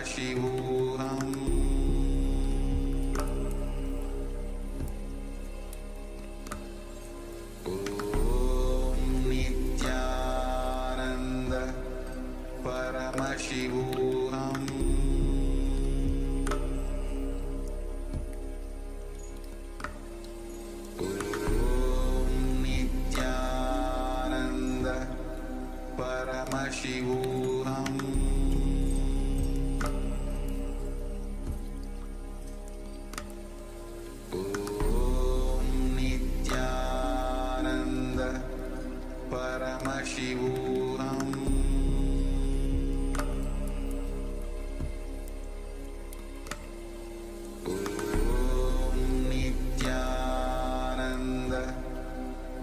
Paramashivoham Om Nithyananda Paramashivoham Paramashivoham Om Nithyananda Paramashivoham Om Nithyananda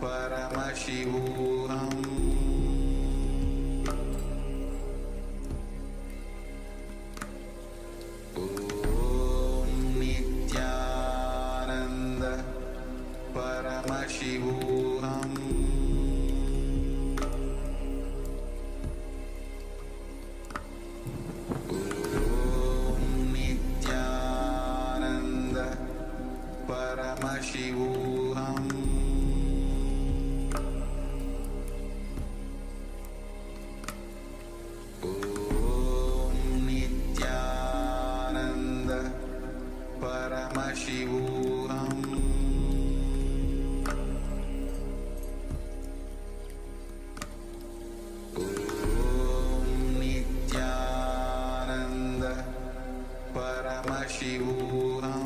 Paramashivoham Paramashivoham Om Nithyananda Paramashivoham Om Nithyananda Paramashivoham Paramashivoham Om Nithyananda Paramashivoham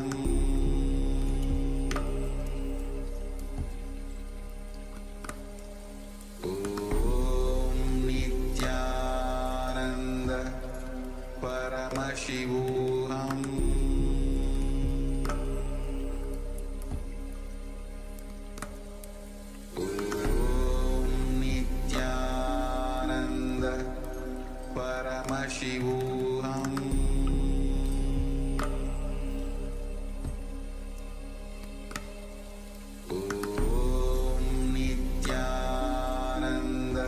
Om Nithyananda Paramashivoham Paramashivoham Om Nithyananda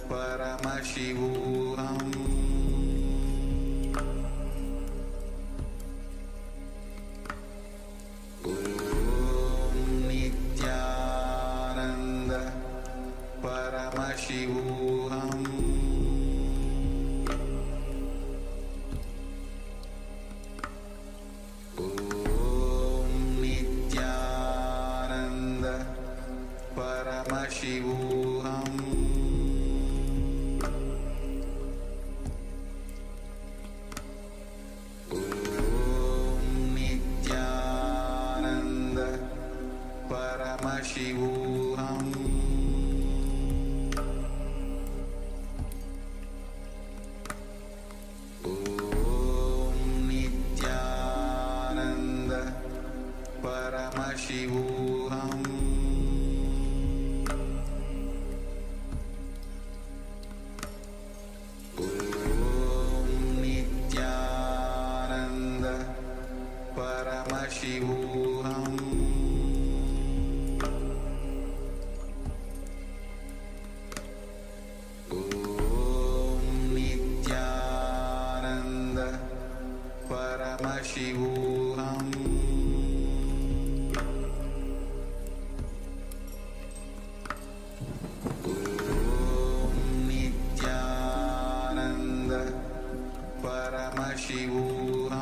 Paramashivoham Om Nithyananda Paramashivoham Paramashivoham Om Nithyananda Paramashivoham Om Nithyananda Paramashivoham Paramashivoham Om Nithyananda Paramashivoham Om Nithyananda Paramashivoham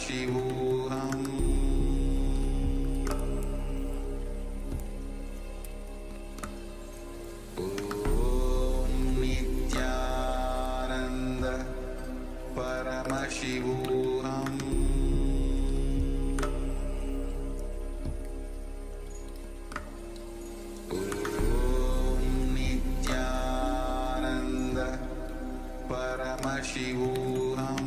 Paramashivoham Om Nithyananda Paramashivoham Om Nithyananda Paramashivoham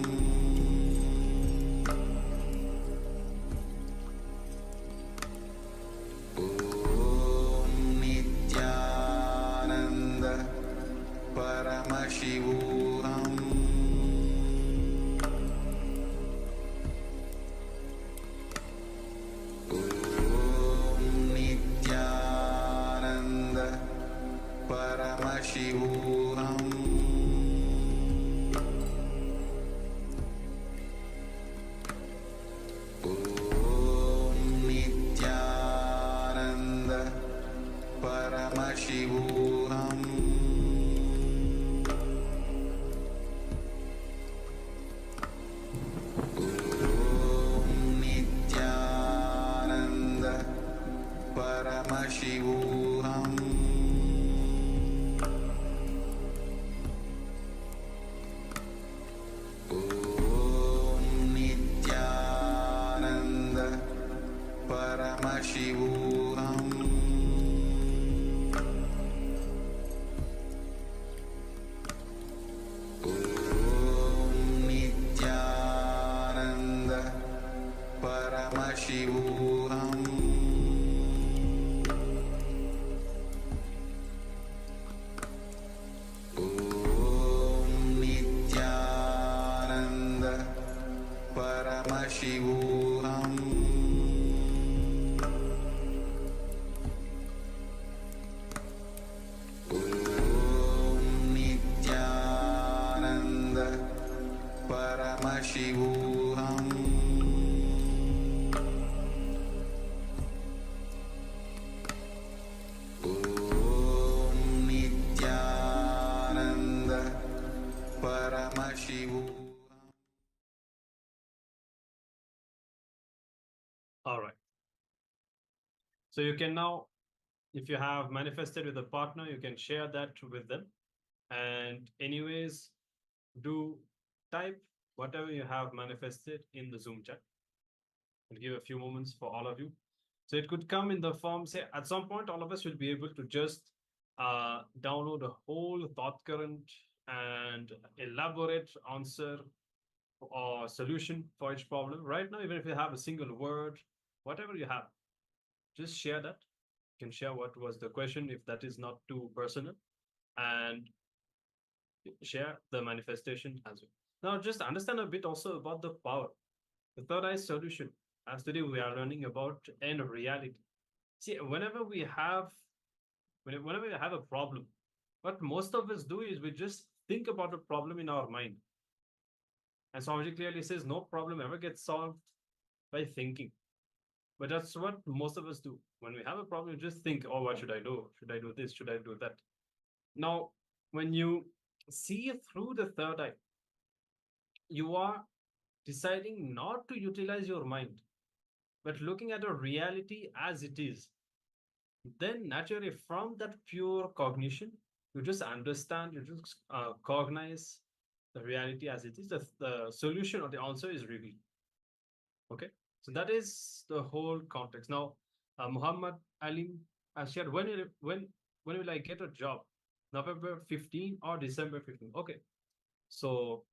Paramashivoham Om Nithyananda Paramashivoham Nithyananda Paramashivoham Om Nithyananda Paramashivoham Om Nithyananda Paramashivoham Om Nithyananda Paramashivoham Om Nithyananda Paramashivoham Om Nithyananda Paramashivoham. All right. So you can now, if you have manifested with a partner, you can share that with them. And anyways, do type whatever you have manifested in the Zoom chat. I'll give a few moments for all of you. So it could come in the form, say, at some point, all of us will be able to just download a whole thought current and elaborate answer or solution for each problem. Right now, even if you have a single word, whatever you have, just share that. You can share what was the question if that is not too personal, and share the manifestation as well. Now, just understand a bit also about the power. The third eye solution. As today we are learning about end reality. See, whenever we have a problem, what most of us do is we just think about a problem in our mind. And Swamiji clearly says no problem ever gets solved by thinking. But that's what most of us do. When we have a problem, you just think, oh, what should I do? Should I do this? Should I do that? Now, when you see through the third eye, you are deciding not to utilize your mind, but looking at a reality as it is. Then naturally, from that pure cognition, you just understand, you just cognize the reality as it is. The solution or the answer is revealed. Okay, so that is the whole context. Now, Muhammad Alim has shared, when will I get a job? November 15 or December 15? Okay, so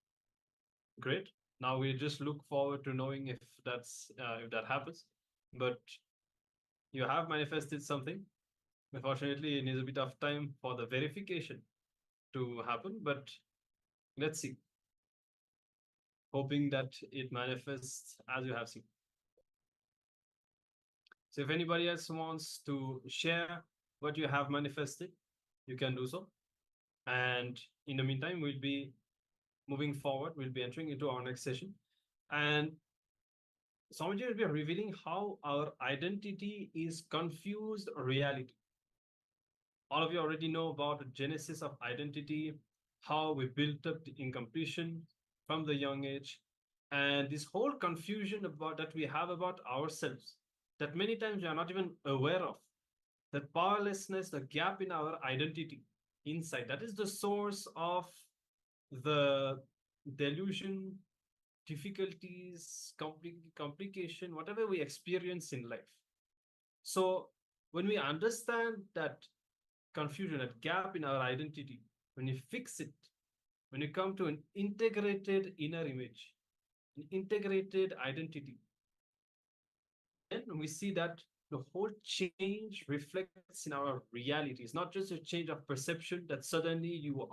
great. Now we just look forward to knowing if that happens. But you have manifested something. Unfortunately, it needs a bit of time for the verification to happen, but let's see. Hoping that it manifests as you have seen. So if anybody else wants to share what you have manifested, you can do so. And in the meantime, we'll be moving forward. We'll be entering into our next session. And Swamiji will be revealing how our identity is confused reality. All of you already know about the genesis of identity, how we built up the incompletion from the young age, and this whole confusion about that we have about ourselves that many times we are not even aware of. That powerlessness, the gap in our identity inside, that is the source of the delusion, difficulties, complication, whatever we experience in life. So when we understand that confusion, that gap in our identity, when you fix it, when you come to an integrated inner image, an integrated identity, then we see that the whole change reflects in our reality. It's not just a change of perception that suddenly you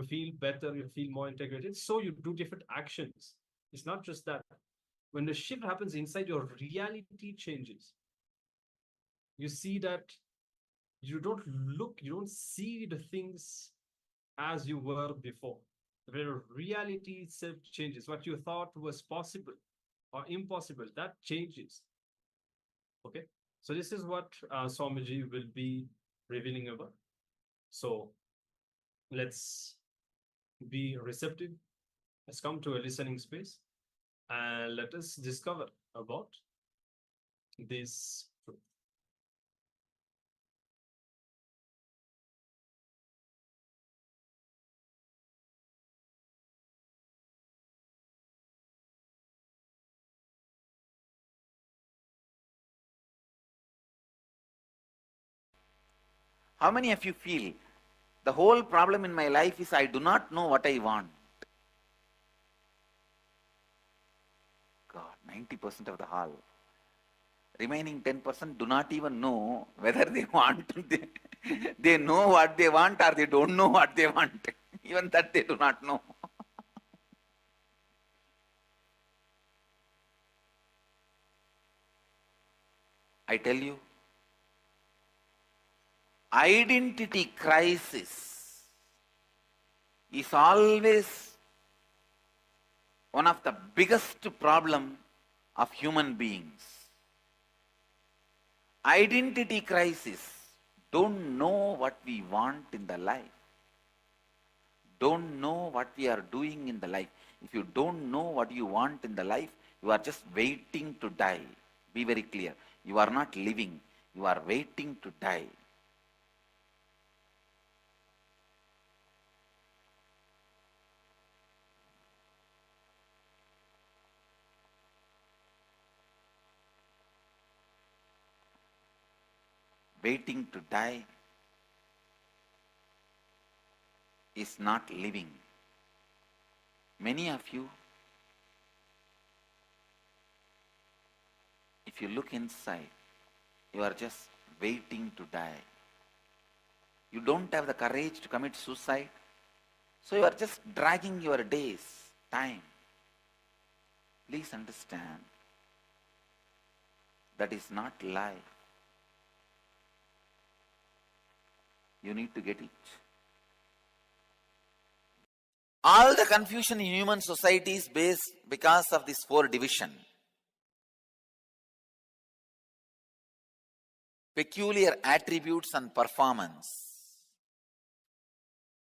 feel better, you feel more integrated, so you do different actions. It's not just that. When the shift happens inside, your reality changes. You see that You don't look, you don't see the things as you were before. The reality itself changes. What you thought was possible or impossible, that changes. Okay. So this is what Swamiji will be revealing about. So let's be receptive. Let's come to a listening space and let us discover about this truth. How many of you feel the whole problem in my life is I do not know what I want? God, 90% of the hall. Remaining 10% do not even know whether they want. They know what they want or they don't know what they want. Even that they do not know. I tell you, identity crisis is always one of the biggest problem of human beings. Identity crisis, don't know what we want in the life. Don't know what we are doing in the life. If you don't know what you want in the life, you are just waiting to die. Be very clear. You are not living. You are waiting to die. Waiting to die is not living. Many of you, if you look inside, you are just waiting to die. You don't have the courage to commit suicide, so you are just dragging your days, time. Please understand, that is not life. You need to get it. All the confusion in human society is based because of this 4 division. Peculiar attributes and performance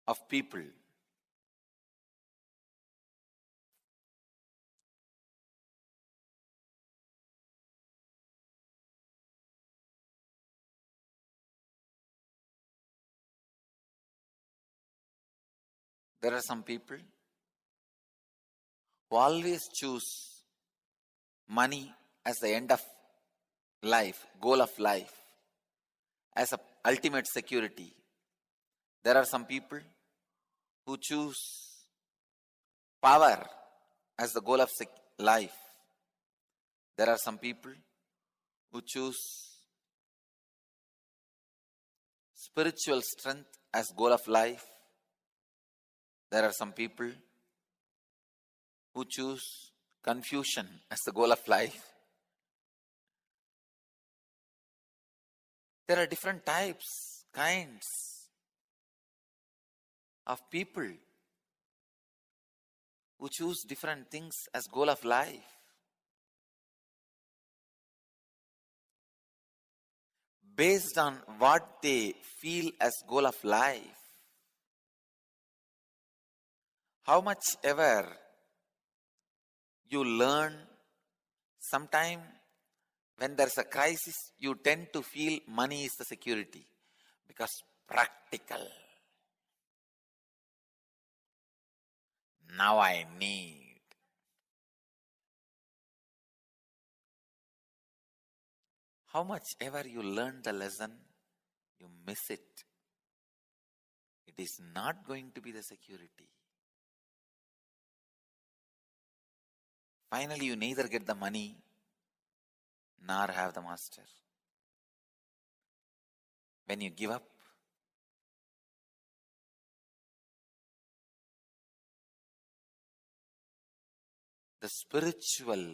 of people. There are some people who always choose money as the end of life, goal of life, as a ultimate security. There are some people who choose power as the goal of life. There are some people who choose spiritual strength as goal of life. There are some people who choose confusion as the goal of life. There are different types, kinds of people who choose different things as goal of life. Based on what they feel as goal of life. How much ever you learn, sometime when there's a crisis, you tend to feel money is the security because practical. Now I need. How much ever you learn the lesson, you miss it. It is not going to be the security. Finally, you neither get the money nor have the master. When you give up, the spiritual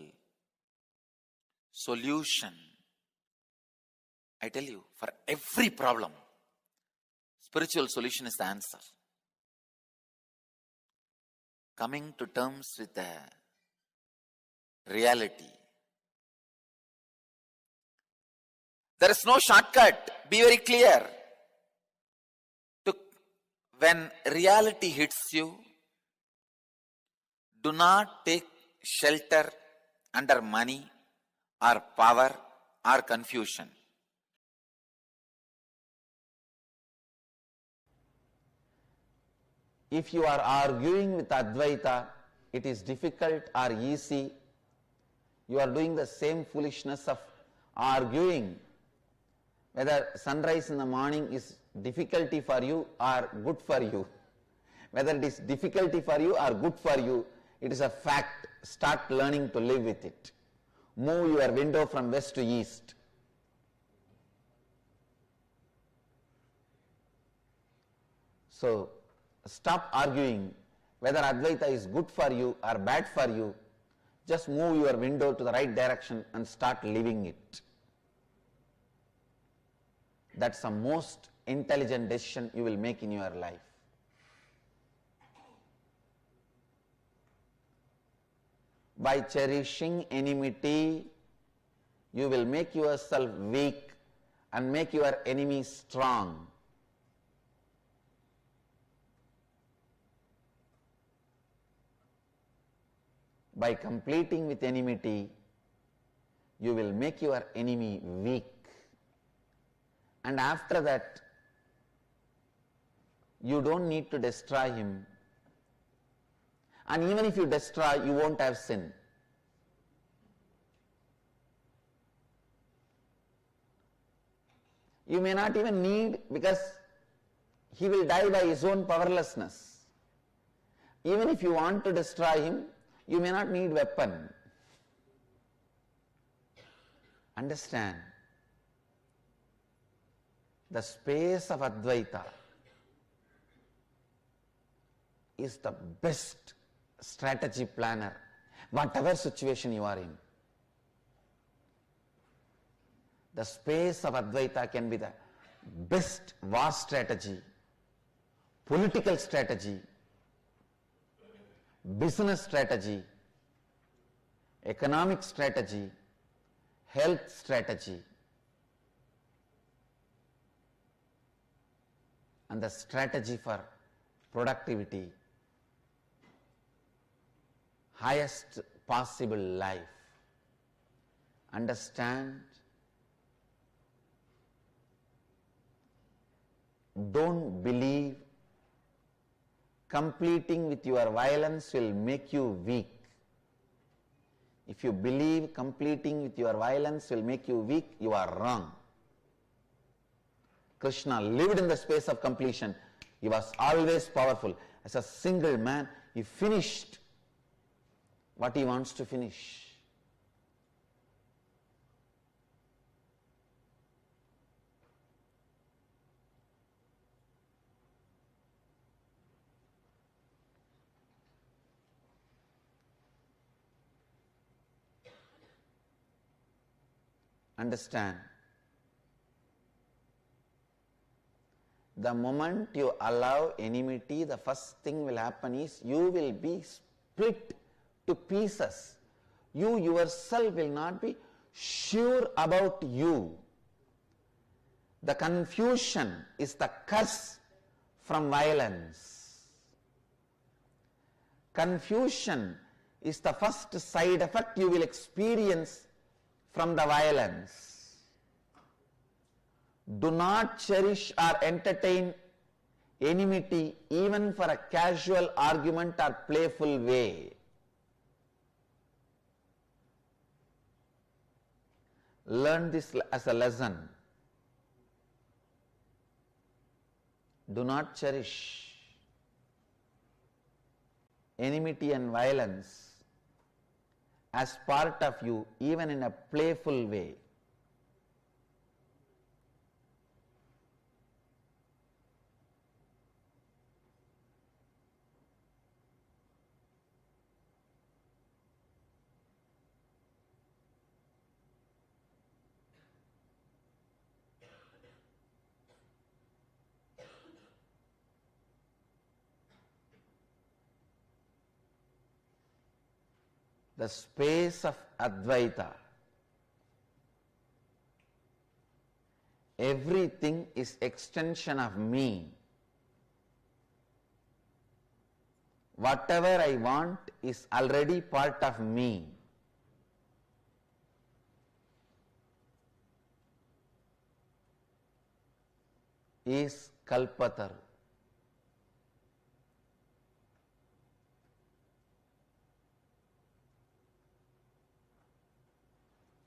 solution, I tell you, for every problem, Spiritual solution is the answer. Coming to terms with the reality. There is no shortcut. Be very clear. When reality hits you, do not take shelter under money or power or confusion. If you are arguing with Advaita, it is difficult or easy. You are doing the same foolishness of arguing whether sunrise in the morning is difficulty for you or good for you. Whether it is difficulty for you or good for you, it is a fact. Start learning to live with it. Move your window from west to east. So, stop arguing whether Advaita is good for you or bad for you. Just move your window to the right direction and start living it. That's the most intelligent decision you will make in your life. By cherishing enmity, you will make yourself weak and make your enemy strong. By completing with enmity, you will make your enemy weak. And after that, you don't need to destroy him. And even if you destroy, you won't have sin. You may not even need, because he will die by his own powerlessness. Even if you want to destroy him, you may not need weapon. Understand, the space of Advaita is the best strategy planner, whatever situation you are in. The space of Advaita can be the best war strategy, political strategy, business strategy, economic strategy, health strategy, and the strategy for productivity, highest possible life. Understand? Don't believe completing with your violence will make you weak. If you believe completing with your violence will make you weak, you are wrong. Krishna lived in the space of completion. He was always powerful. As a single man, he finished what he wants to finish. Understand? The moment you allow enmity, the first thing will happen is you will be split to pieces. You yourself will not be sure about you. The confusion is the curse from violence. Confusion is the first side effect you will experience from the violence. Do not cherish or entertain enmity even for a casual argument or playful way. Learn this as a lesson. Do not cherish enmity and violence as part of you, even in a playful way. the space of Advaita, everything is extension of me. Whatever I want is already part of me. Is Kalpataru.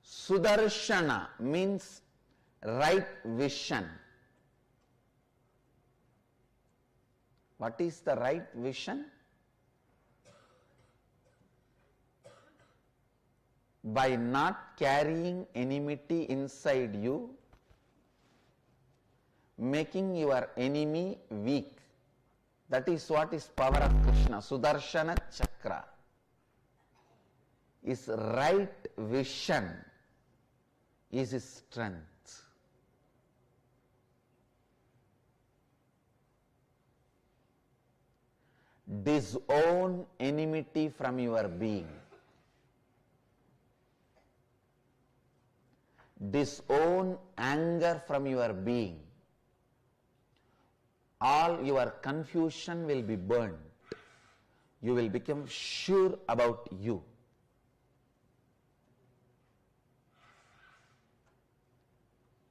Sudarshana means right vision. What is the right vision? By not carrying enmity inside you, making your enemy weak. That is what is power of Krishna. Sudarshana Chakra is right vision, is his strength. Disown enmity from your being. Disown anger from your being. All your confusion will be burnt. You will become sure about you.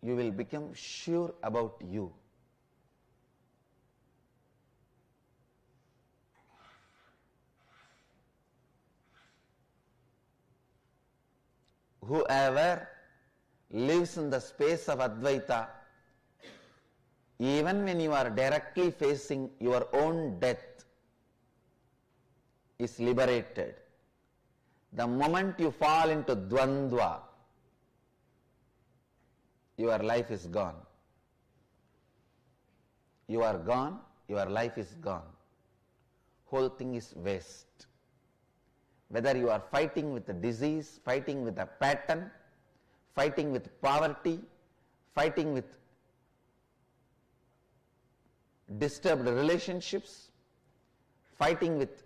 You will become sure about you. Whoever lives in the space of Advaita, even when you are directly facing your own death, is liberated. The moment you fall into Dvandva, your life is gone. You are gone, your life is gone. Whole thing is waste. Whether you are fighting with a disease, fighting with a pattern, fighting with poverty, fighting with disturbed relationships, fighting with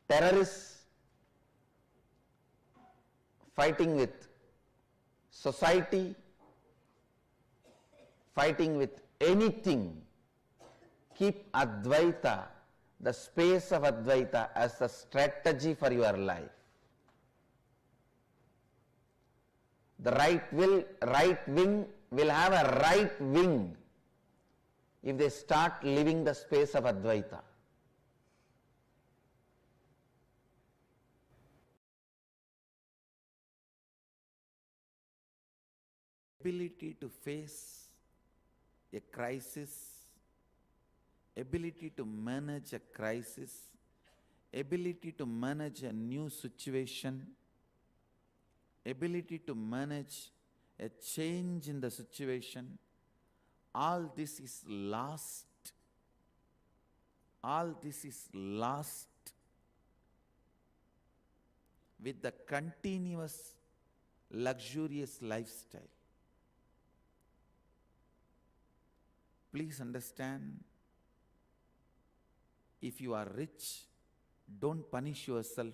terrorists, fighting with society, fighting with anything, keep Advaita, the space of Advaita, as the strategy for your life. The right wing will have a right wing if they start living the space of Advaita. Ability to face a crisis, ability to manage a crisis, ability to manage a new situation, ability to manage a change in the situation, all this is lost. All this is lost with the continuous luxurious lifestyle. Please understand, if you are rich, don't punish yourself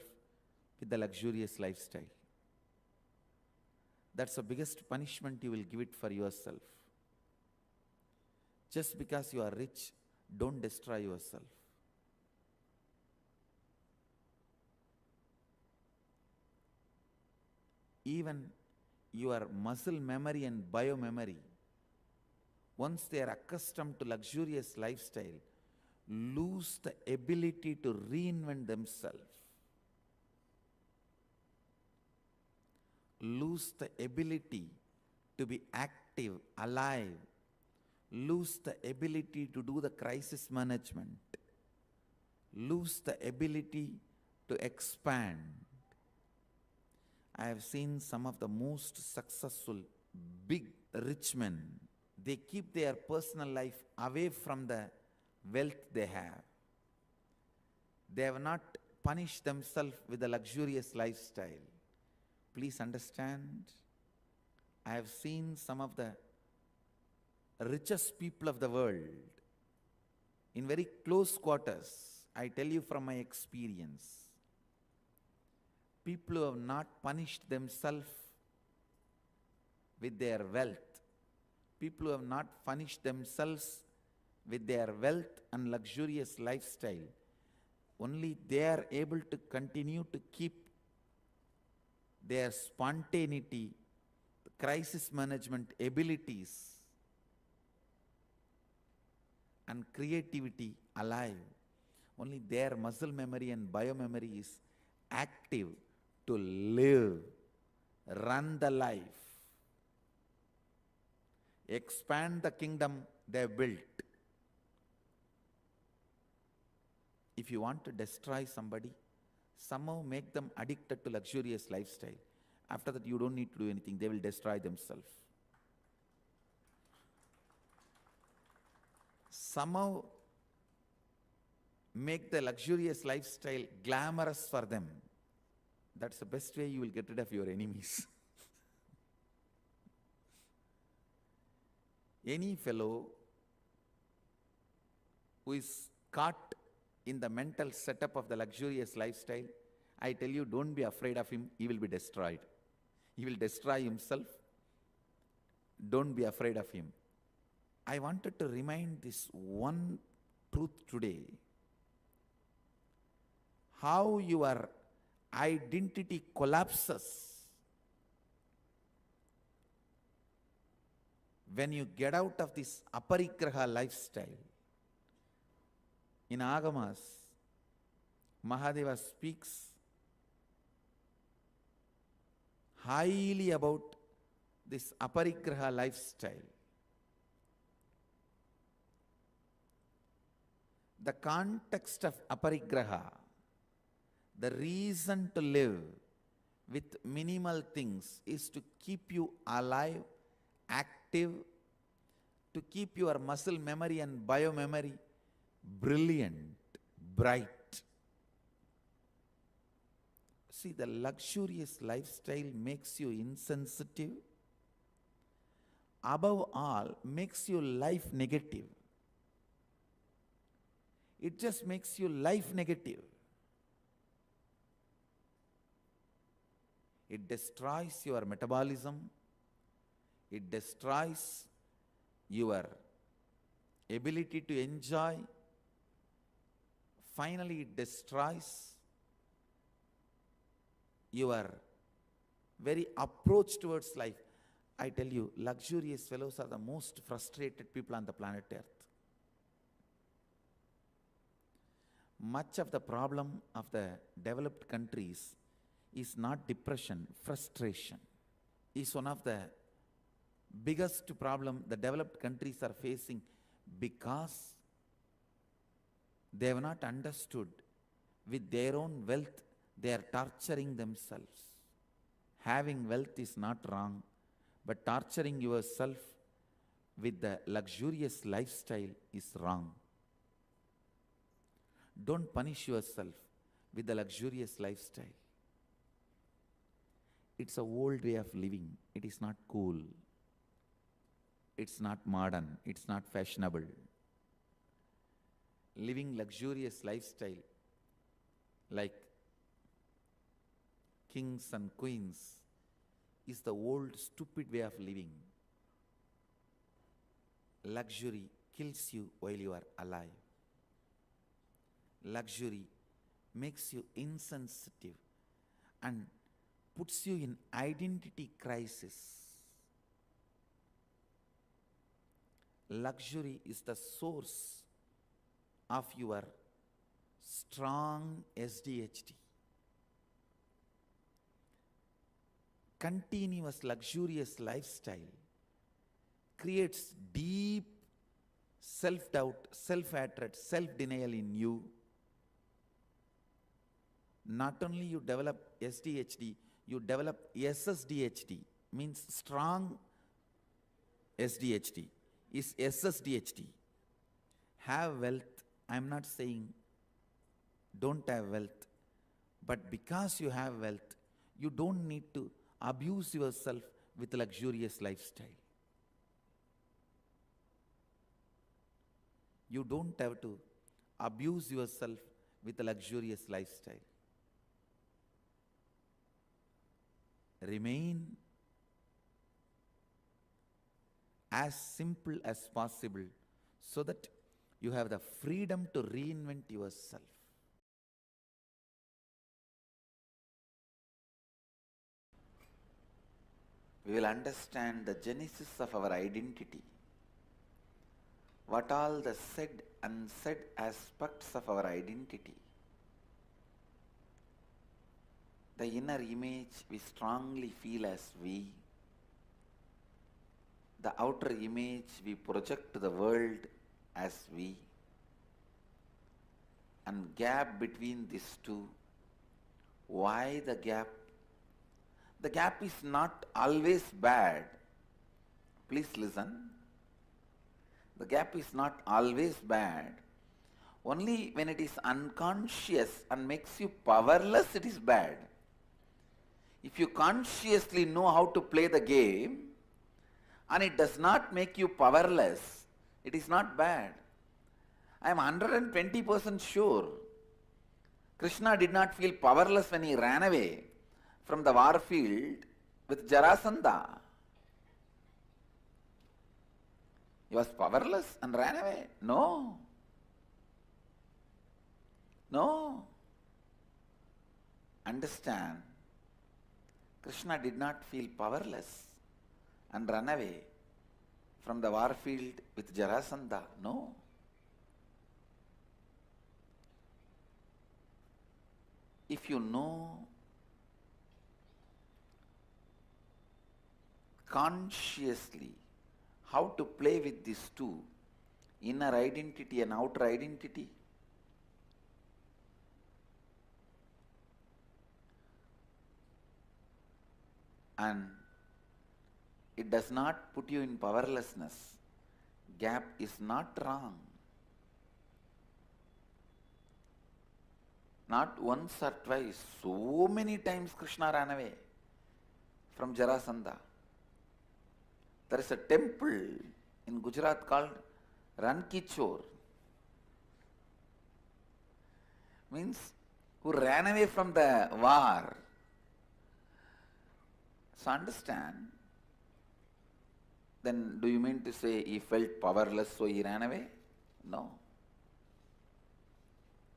with the luxurious lifestyle. That's the biggest punishment you will give it for yourself. Just because you are rich, don't destroy yourself. Even your muscle memory and biomemory, once they are accustomed to luxurious lifestyle, lose the ability to reinvent themselves. Lose the ability to be active, alive. Lose the ability to do the crisis management. Lose the ability to expand. I have seen some of the most successful, big, rich men. They keep their personal life away from the wealth they have. They have not punished themselves with a luxurious lifestyle. Please understand, I have seen some of the richest people of the world in very close quarters. I tell you from my experience, people who have not punished themselves with their wealth, people who have not punished themselves with their wealth and luxurious lifestyle, only they are able to continue to keep their spontaneity, crisis management abilities, and creativity alive. Only their muscle memory and biomemory is active to live, run the life, expand the kingdom they have built. If you want to destroy somebody, somehow make them addicted to luxurious lifestyle. After that, you don't need to do anything. They will destroy themselves. Somehow make the luxurious lifestyle glamorous for them. That's the best way you will get rid of your enemies. Any fellow who is caught in the mental setup of the luxurious lifestyle, I tell you, don't be afraid of him. He will be destroyed. He will destroy himself. Don't be afraid of him. I wanted to remind this one truth today. How your identity collapses when you get out of this aparigraha lifestyle. In Agamas, Mahadeva speaks highly about this aparigraha lifestyle. The context of aparigraha, the reason to live with minimal things, is to keep you alive, active, to keep your muscle memory and biomemory brilliant, bright. See, the luxurious lifestyle makes you insensitive. Above all, makes you life negative. It just makes you life negative. It destroys your metabolism. It destroys your ability to enjoy. Finally, it destroys your very approach towards life. I tell you, luxurious fellows are the most frustrated people on the planet Earth. Much of the problem of the developed countries is not depression, frustration is one of the biggest problem the developed countries are facing, because they have not understood with their own wealth they are torturing themselves. Having wealth is not wrong, but torturing yourself with the luxurious lifestyle is wrong. Don't punish yourself with the luxurious lifestyle. It's an old way of living. It is not cool. It's not modern. It's not fashionable. Living luxurious lifestyle like kings and queens is the old stupid way of living. Luxury kills you while you are alive. Luxury makes you insensitive and puts you in identity crisis. Luxury is the source of your strong SDHD. Continuous luxurious lifestyle creates deep self-doubt, self-hatred, self-denial in you. Not only you develop SDHD, you develop SSDHD, means strong SDHD, is SSDHD. Have wealth. I am not saying don't have wealth, but because you have wealth, you don't need to abuse yourself with luxurious lifestyle. You don't have to abuse yourself with a luxurious lifestyle. remain as simple as possible so that you have the freedom to reinvent yourself. We will understand the genesis of our identity. What all the said, unsaid aspects of our identity. The inner image we strongly feel as we. The outer image we project to the world as we. And gap between these two. Why the gap? The gap is not always bad. Please listen. The gap is not always bad. Only when it is unconscious and makes you powerless, it is bad. If you consciously know how to play the game and it does not make you powerless, it is not bad. I am 120% sure Krishna did not feel powerless when he ran away from the war field with Jarasandha. He was powerless and ran away? No. No. Understand, Krishna did not feel powerless and run away from the war field with Jarasandha. No. If you know consciously how to play with these two, inner identity and outer identity, and it does not put you in powerlessness, gap is not wrong. Not once or twice, so many times Krishna ran away from Jarasandha. There is a temple in Gujarat called Rankichor. Means who ran away from the war. So understand, then do you mean to say he felt powerless so he ran away? No.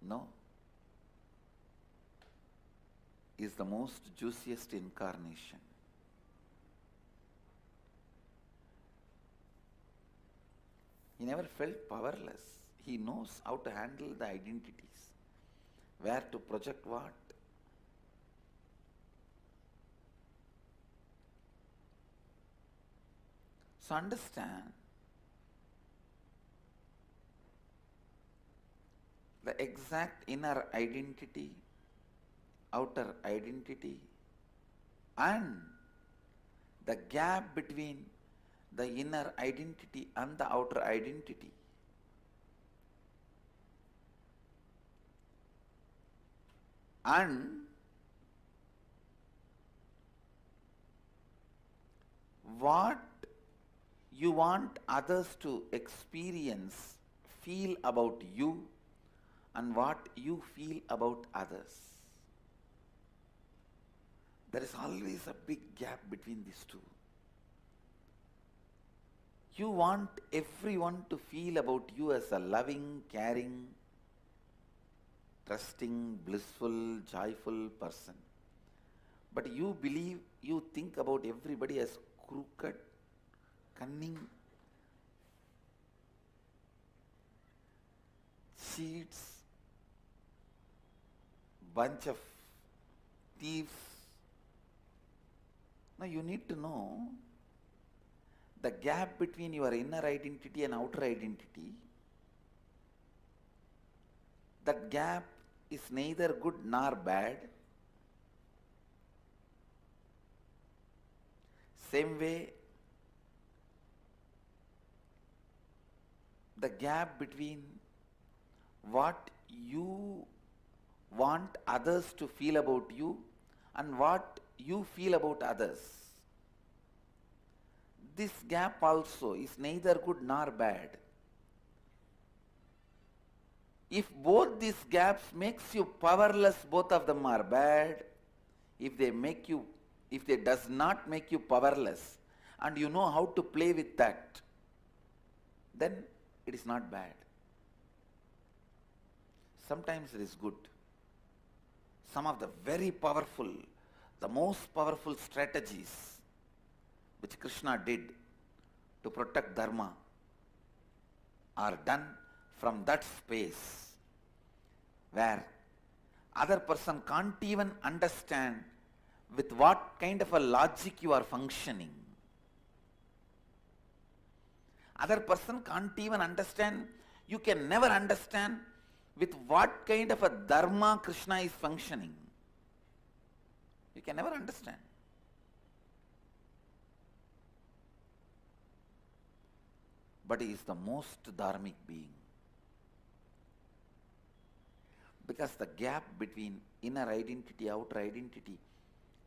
No. He is the most juiciest incarnation. He never felt powerless. He knows how to handle the identities, where to project what. So understand, the exact inner identity, outer identity, and the gap between the inner identity and the outer identity. And what you want others to experience, feel about you, and what you feel about others. There is always a big gap between these two. You want everyone to feel about you as a loving, caring, trusting, blissful, joyful person. But you believe, you think about everybody as crooked, cunning, cheats, bunch of thieves. Now you need to know the gap between your inner identity and outer identity. That gap is neither good nor bad. Same way, the gap between what you want others to feel about you and what you feel about others. This gap also is neither good nor bad. If both these gaps makes you powerless, both of them are bad. If they make you if they does not make you powerless and you know how to play with that, then it is not bad. Sometimes it is good. Some of the very powerful, the most powerful strategies which Krishna did to protect Dharma are done from that space where other person can't even understand with what kind of a logic you are functioning. Other person can't even understand, you can never understand with what kind of a dharma Krishna is functioning. You can never understand. But he is the most dharmic being. Because the gap between inner identity, outer identity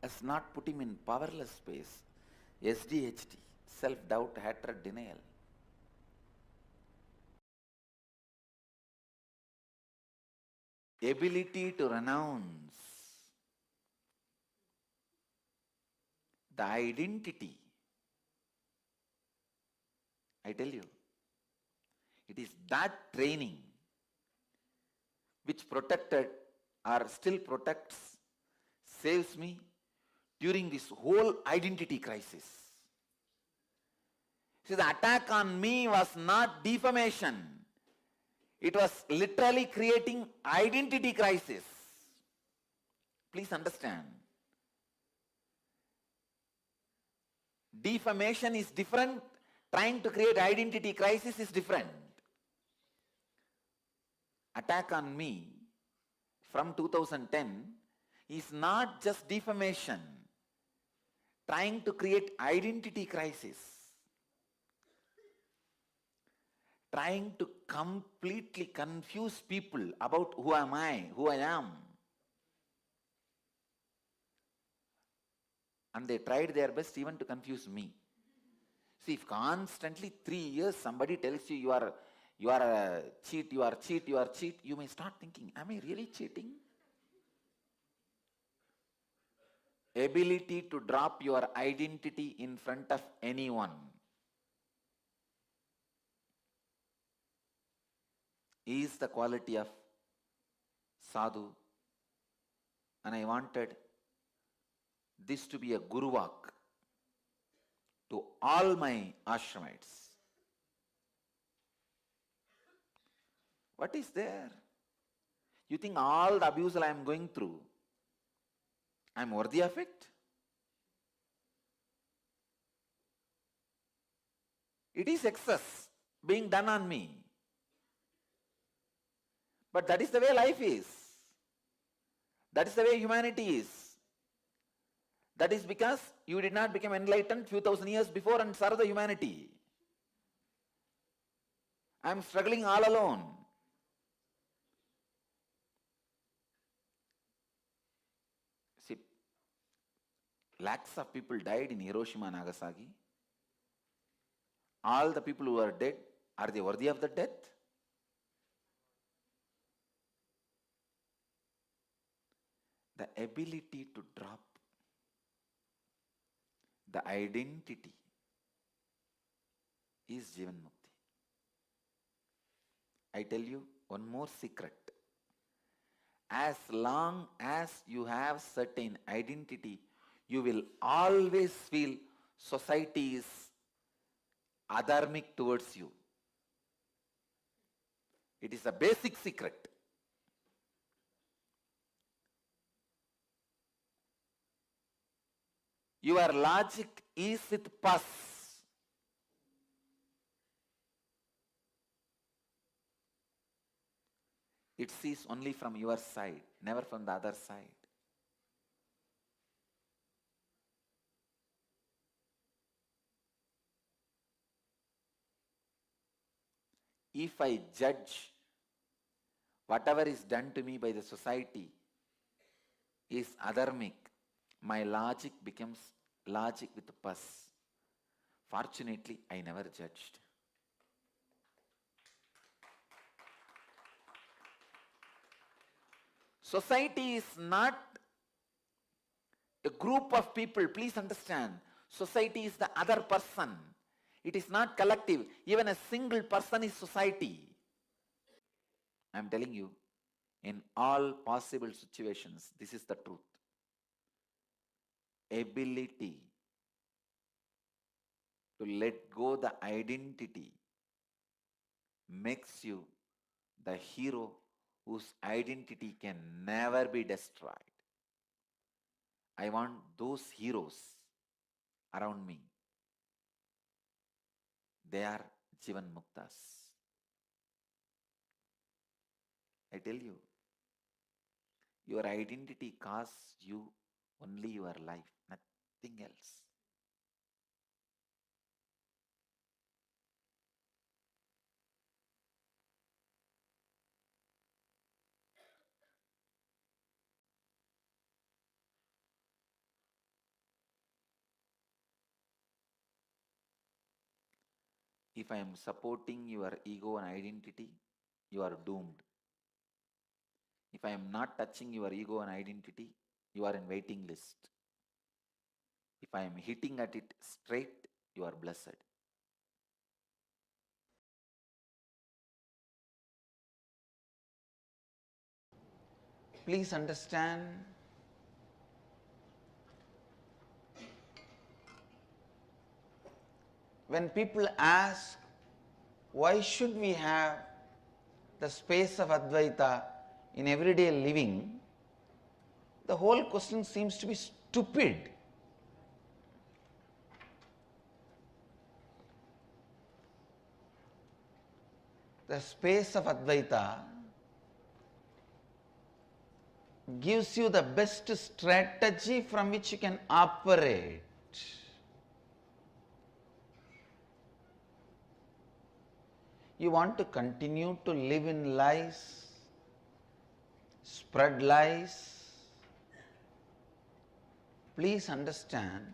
has not put him in powerless space. SDHT, self-doubt, hatred, denial. Ability to renounce the identity. I tell you, it is that training which protected or still protects, saves me during this whole identity crisis. See, the attack on me was not defamation. It was literally creating identity crisis. Please understand. Defamation is different. Trying to create identity crisis is different. Attack on me from 2010 is not just defamation. Trying to create identity crisis. Trying to completely confuse people about who am I, who I am. And they tried their best even to confuse me. See, if constantly 3 years somebody tells you you are a cheat, you are cheat, you are cheat, you may start thinking, am I really cheating? Ability to drop your identity in front of anyone is the quality of sadhu, and I wanted this to be a guru walk to all my ashramites. What is there? You think all the abuse I am going through, I am worthy of it? It is excess being done on me. But that is the way life is. That is the way humanity is. That is because you did not become enlightened few thousand years before and serve the humanity. I am struggling all alone. See, lakhs of people died in Hiroshima and Nagasaki. All the people who are dead, are they worthy of the death? The ability to drop the identity is Jivan Mukti. I tell you one more secret. As long as you have certain identity, you will always feel society is adharmic towards you. It is a basic secret. Your logic is with pus. It sees only from your side, never from the other side. If I judge whatever is done to me by the society is adharmic, my logic becomes logic with pus. Fortunately, I never judged. Society is not The group of people, please understand, society is the other person. It is not collective. Even a single person is society. I am telling you, in all possible situations, this is the truth. Ability to let go the identity makes you the hero whose identity can never be destroyed. I want those heroes around me. They are Jivan Muktas. I tell you, your identity costs you only your life, nothing else. If I am supporting your ego and identity, you are doomed. If I am not touching your ego and identity, you are in waiting list. If I am hitting at it straight, you are blessed. Please understand, when people ask, why should we have the space of Advaita in everyday living, the whole question seems to be stupid. The space of Advaita gives you the best strategy from which you can operate. You want to continue to live in lies, spread lies. Please understand,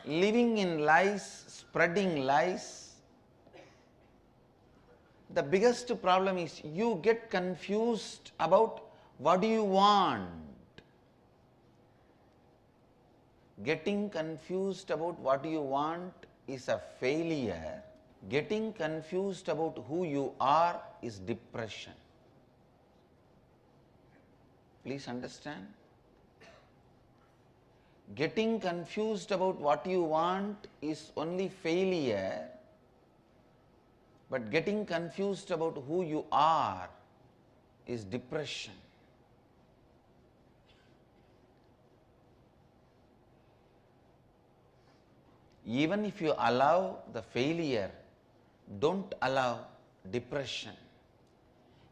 living in lies, spreading lies, the biggest problem is you get confused about what do you want. Getting confused about what you want is a failure. Getting confused about who you are is depression. Please understand. Getting confused about what you want is only failure, but getting confused about who you are is depression. Even if you allow the failure, don't allow depression.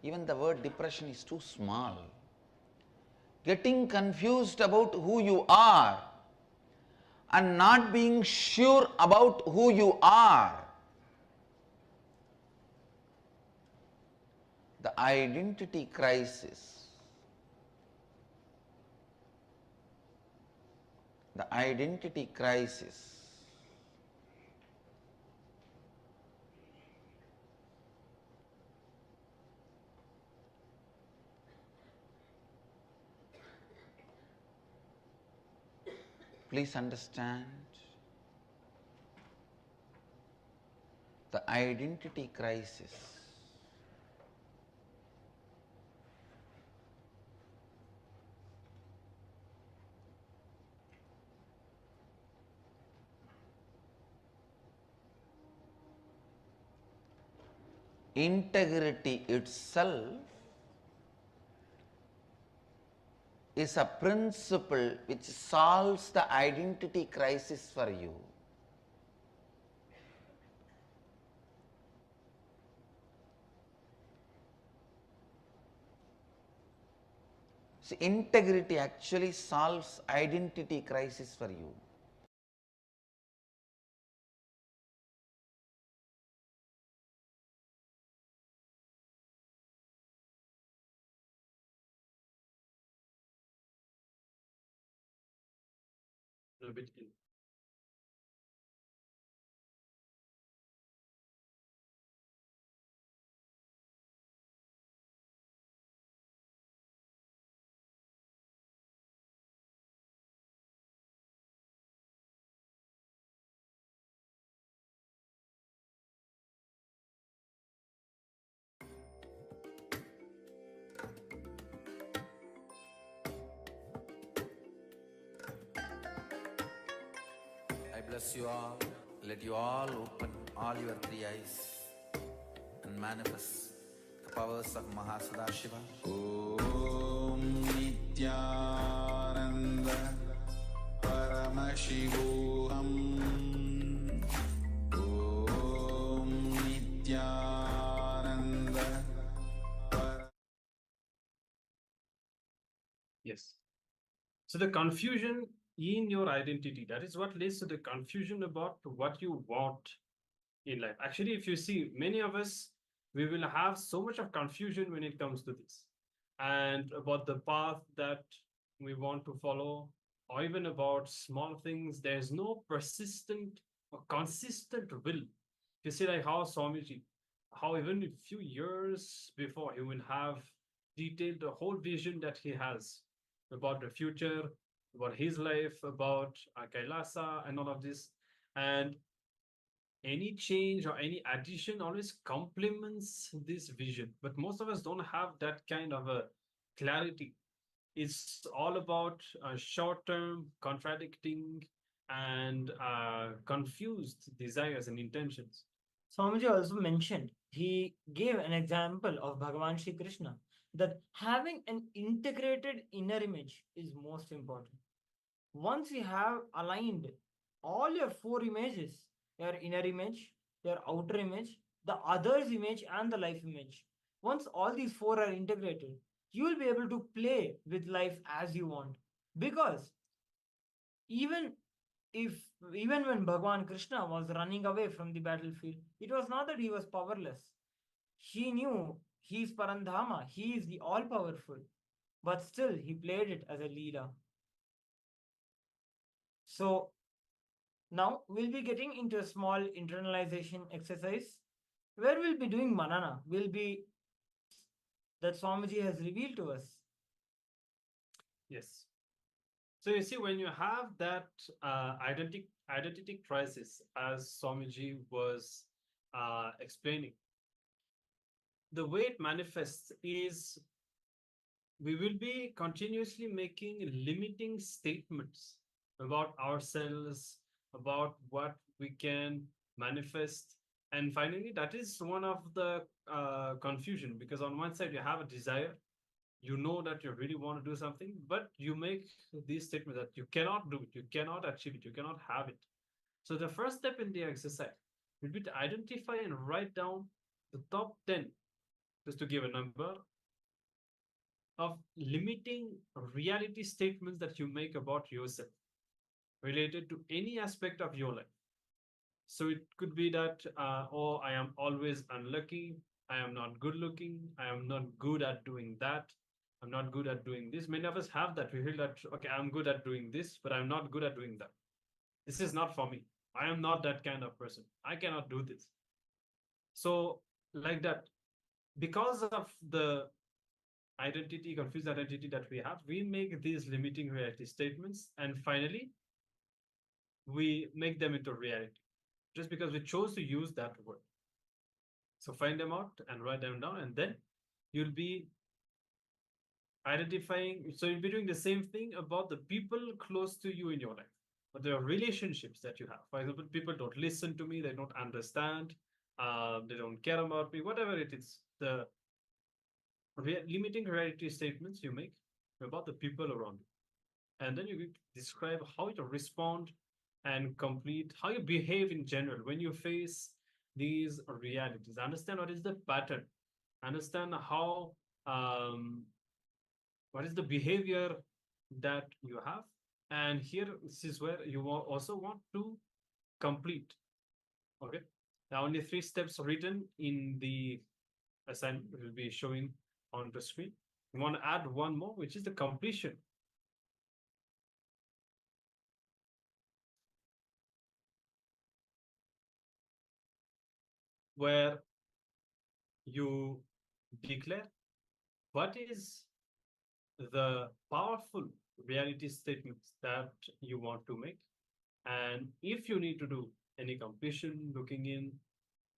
Even the word depression is too small. Getting confused about who you are and not being sure about who you are. The identity crisis. The identity crisis. Please understand, the identity crisis integrity itself is a principle which solves the identity crisis for you. See, integrity actually solves identity crisis for you. A bit in. bless you all. Let you all open all your three eyes and manifest the powers of Mahasadashiva. Om Nithyananda Paramashivoham. Om Nithyananda. Yes. So the confusion in your identity, that is what leads to the confusion about what you want in life. Actually, if you see, many of us, we will have so much of confusion when it comes to this and about the path that we want to follow, or even about small things. There's no persistent or consistent will. You see, like how Swamiji, how even a few years before, he will have detailed the whole vision that he has about the future, about his life, about KAILASA and all of this. And any change or any addition always complements this vision. But most of us don't have that kind of a clarity. It's all about short-term, contradicting, and confused desires and intentions. Swamiji also mentioned, he gave an example of Bhagavan Shri Krishna, that having an integrated inner image is most important. Once you have aligned all your four images, your inner image, your outer image, the other's image, and the life image, once all these four are integrated, you will be able to play with life as you want. Because even even when Bhagavan Krishna was running away from the battlefield, it was not that he was powerless. He knew he is Parandhama, he is the all powerful, but still he played it as a Leela. So now we'll be getting into a small internalization exercise where we'll be doing manana, will be that Swamiji has revealed to us. Yes. So you see, when you have that identity crisis, as Swamiji was explaining, the way it manifests is we will be continuously making limiting statements about ourselves, about what we can manifest. And finally, that is one of the confusion, because on one side you have a desire, you know that you really want to do something, but you make these statements that you cannot do it, you cannot achieve it, you cannot have it. So the first step in the exercise will be to identify and write down the top 10, just to give a number, of limiting reality statements that you make about yourself related to any aspect of your life. So it could be that, oh, I am always unlucky, I am not good looking, I am not good at doing that, I'm not good at doing this. Many of us have that. We feel that, okay, I'm good at doing this, but I'm not good at doing that. This is not for me. I am not that kind of person. I cannot do this. So like that, because of the identity, confused identity that we have, we make these limiting reality statements, and finally, we make them into reality just because we chose to use that word. So find them out and write them down, and then you'll be identifying. So you'll be doing the same thing about the people close to you in your life, or the relationships that you have. For example, people don't listen to me, they don't understand, they don't care about me, whatever it is. The limiting reality statements you make about the people around you. And then you describe how you respond and complete, how you behave in general when you face these realities. Understand what is the pattern. Understand how, what is the behavior that you have. And here, this is where you also want to complete. Okay. Now, only 3 steps written in the assignment will be showing on the screen. We want to add one more, which is the completion. Where you declare what is the powerful reality statements that you want to make. And if you need to do any completion, looking in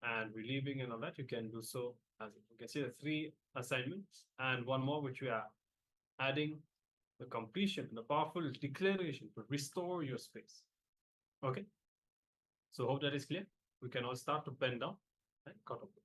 and relieving and all that, you can do so. As you can see, the 3 assignments and one more, which we are adding the completion, the powerful declaration to restore your space. Okay. So hope that is clear. We can all start to bend down and cut open.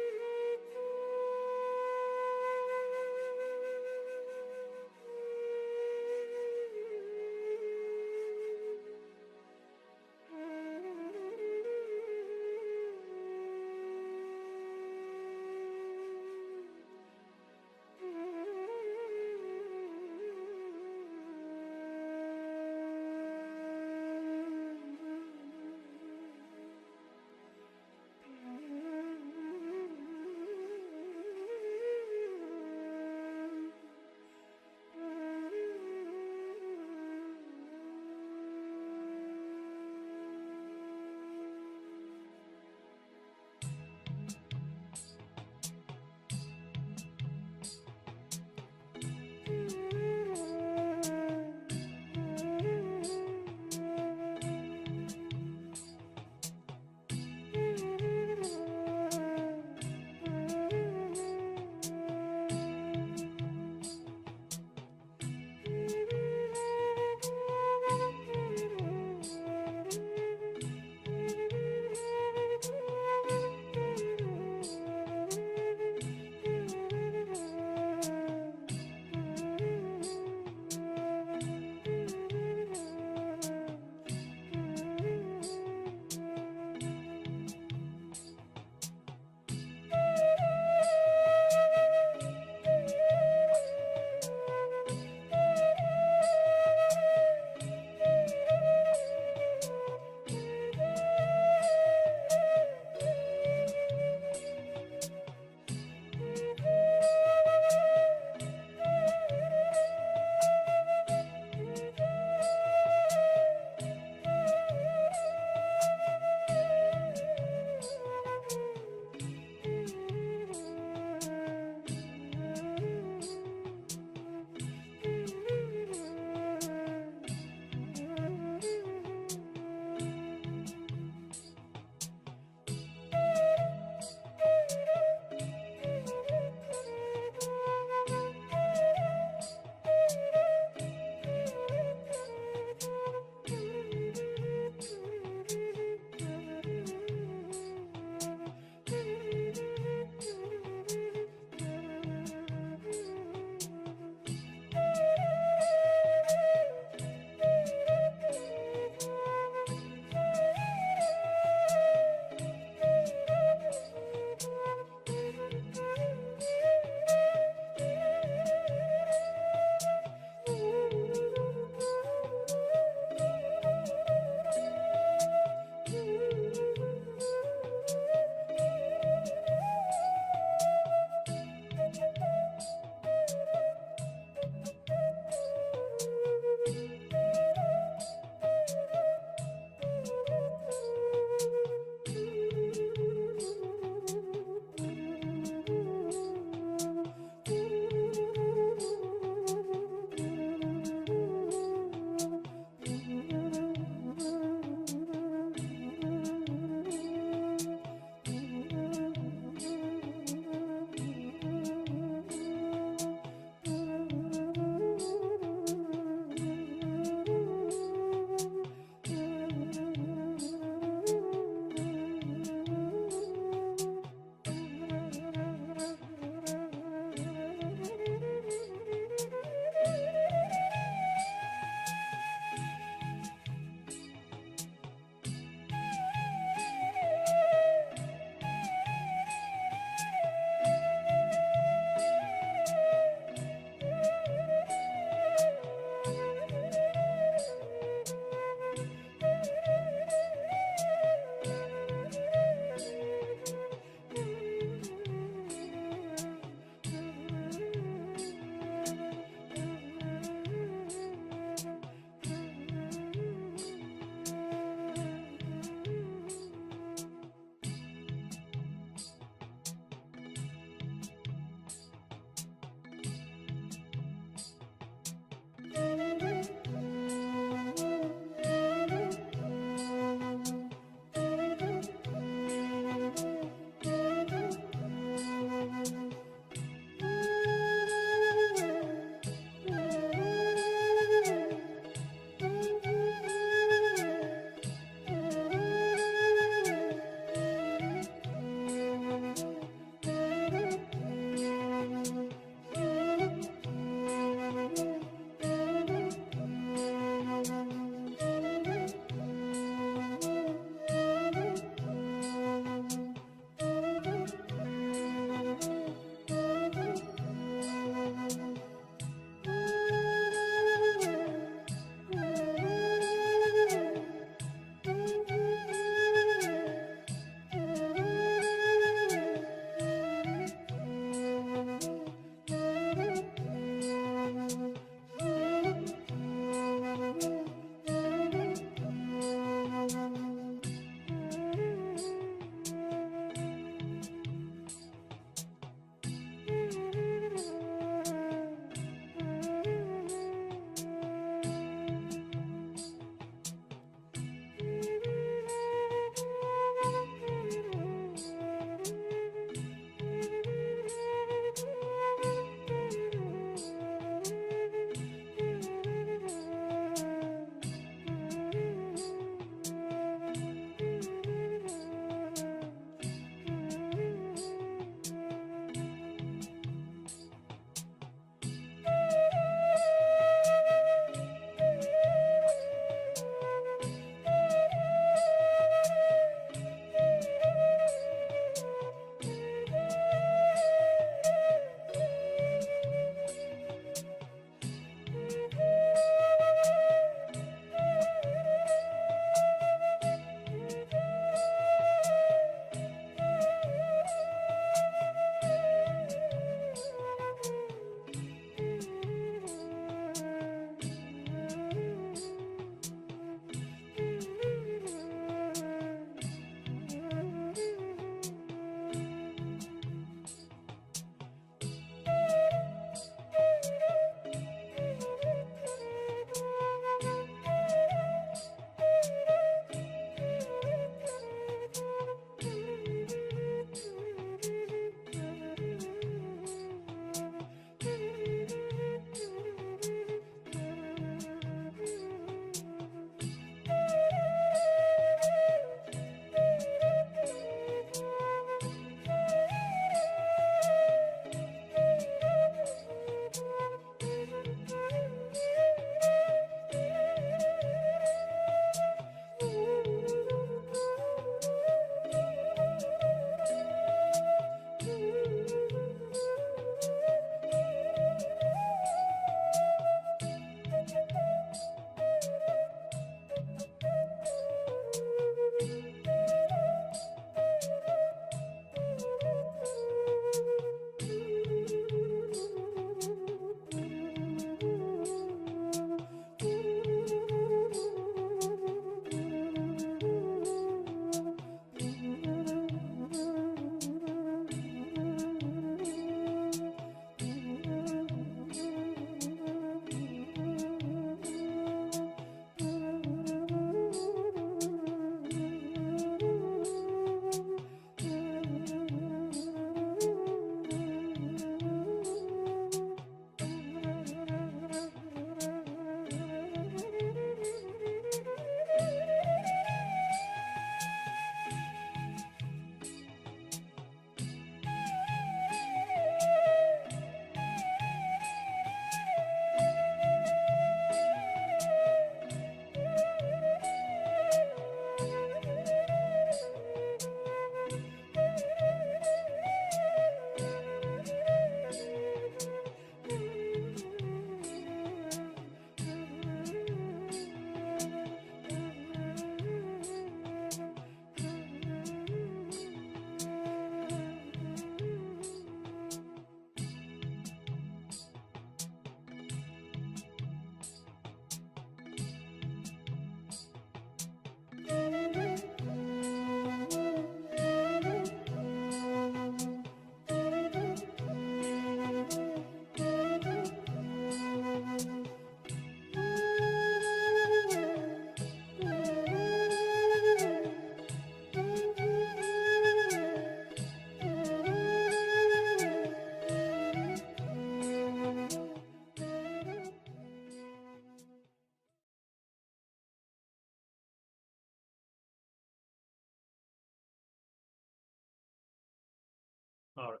All right.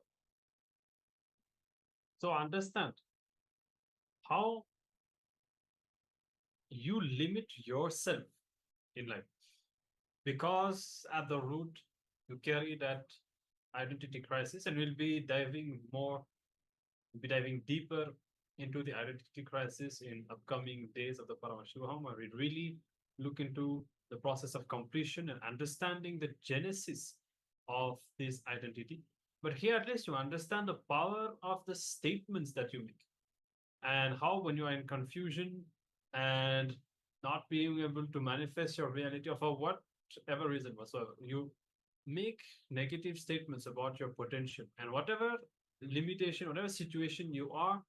So understand how you limit yourself in life, because at the root you carry that identity crisis, and we'll be diving deeper into the identity crisis in upcoming days of the Paramashivoham, where we really look into the process of completion and understanding the genesis of this identity. But here, at least, you understand the power of the statements that you make, and how, when you are in confusion and not being able to manifest your reality, or for whatever reason whatsoever, you make negative statements about your potential, and whatever limitation, whatever situation you are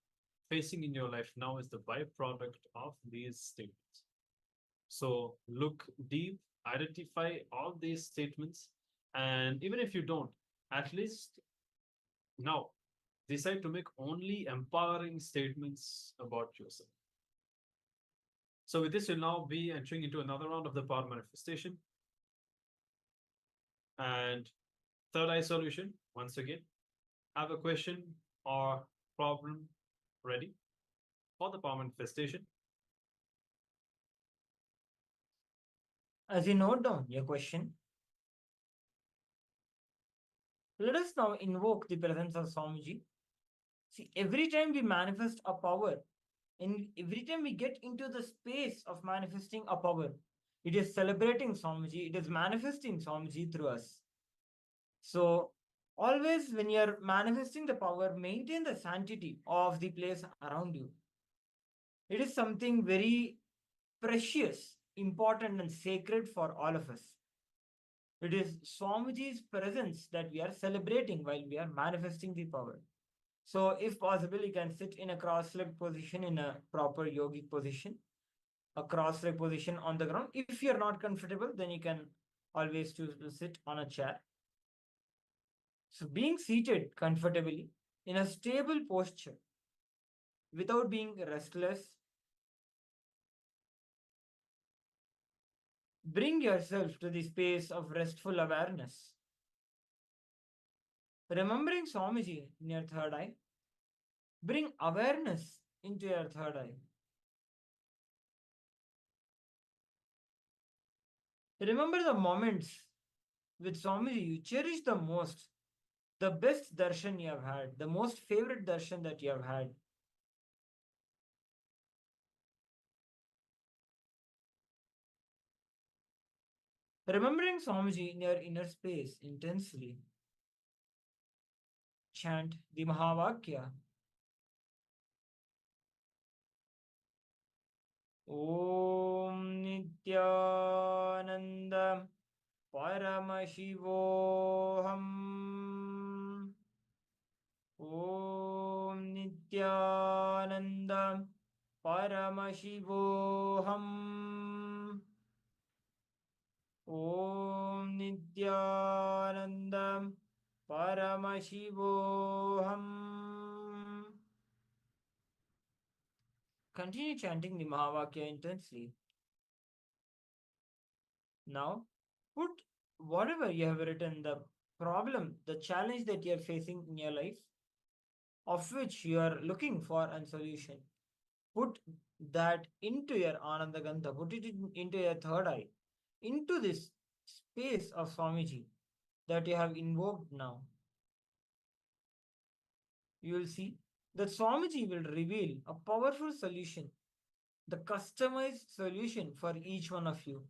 facing in your life now is the byproduct of these statements. So look deep, identify all these statements, and even if you don't, at least now decide to make only empowering statements about yourself. So with this, you'll now be entering into another round of the power manifestation. And third eye solution, once again, have a question or problem ready for the power manifestation. As you note down your question, let us now invoke the presence of Swamiji. See, every time we manifest a power, and every time we get into the space of manifesting a power, it is celebrating Swamiji, it is manifesting Swamiji through us. So, always when you're manifesting the power, maintain the sanctity of the place around you. It is something very precious, important, and sacred for all of us. It is Swamiji's presence that we are celebrating while we are manifesting the power. So, if possible, you can sit in a cross-legged position, in a proper yogic position, a cross-legged position on the ground. If you're not comfortable, then you can always choose to sit on a chair. So, being seated comfortably in a stable posture without being restless, bring yourself to the space of restful awareness. Remembering Swamiji in your third eye, bring awareness into your third eye. Remember the moments with Swamiji you cherish the most, the best darshan you have had, the most favorite darshan that you have had. Remembering Swamiji in your inner space intensely, chant the Mahavakya. Om Nithyananda Paramashivoham. Om Nithyananda Paramashivoham. Om Nithyananda Paramashivoham. Continue chanting the Mahavakya intensely. Now, put whatever you have written, the problem, the challenge that you are facing in your life, of which you are looking for a solution, put that into your Ananda Gandha, put it into your third eye, into this space of Swamiji that you have invoked now. You will see that Swamiji will reveal a powerful solution, the customized solution for each one of you.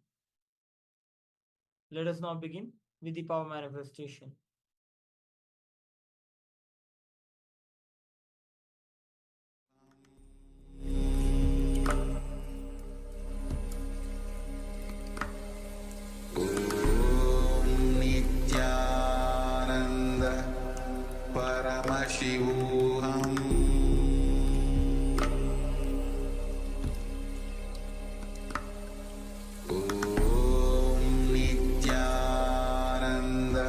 Let us now begin with the power manifestation. Nithyananda Paramashivoham Nithyananda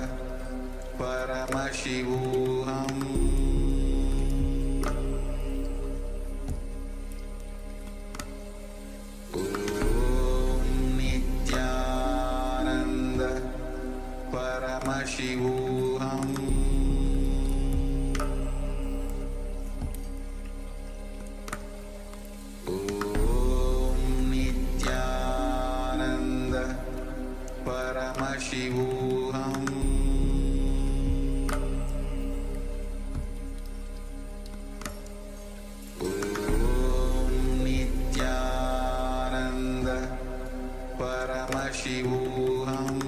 Paramashivoham Nithyananda Paramashivoham Paramashivoham Om Nithyananda Paramashivoham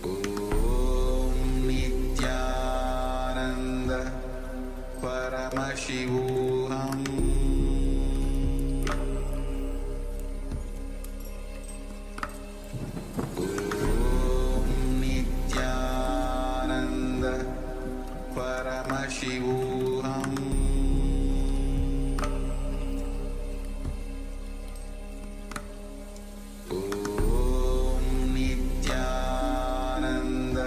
Om Nithyananda Paramashivoham Paramashivoham Om Nithyananda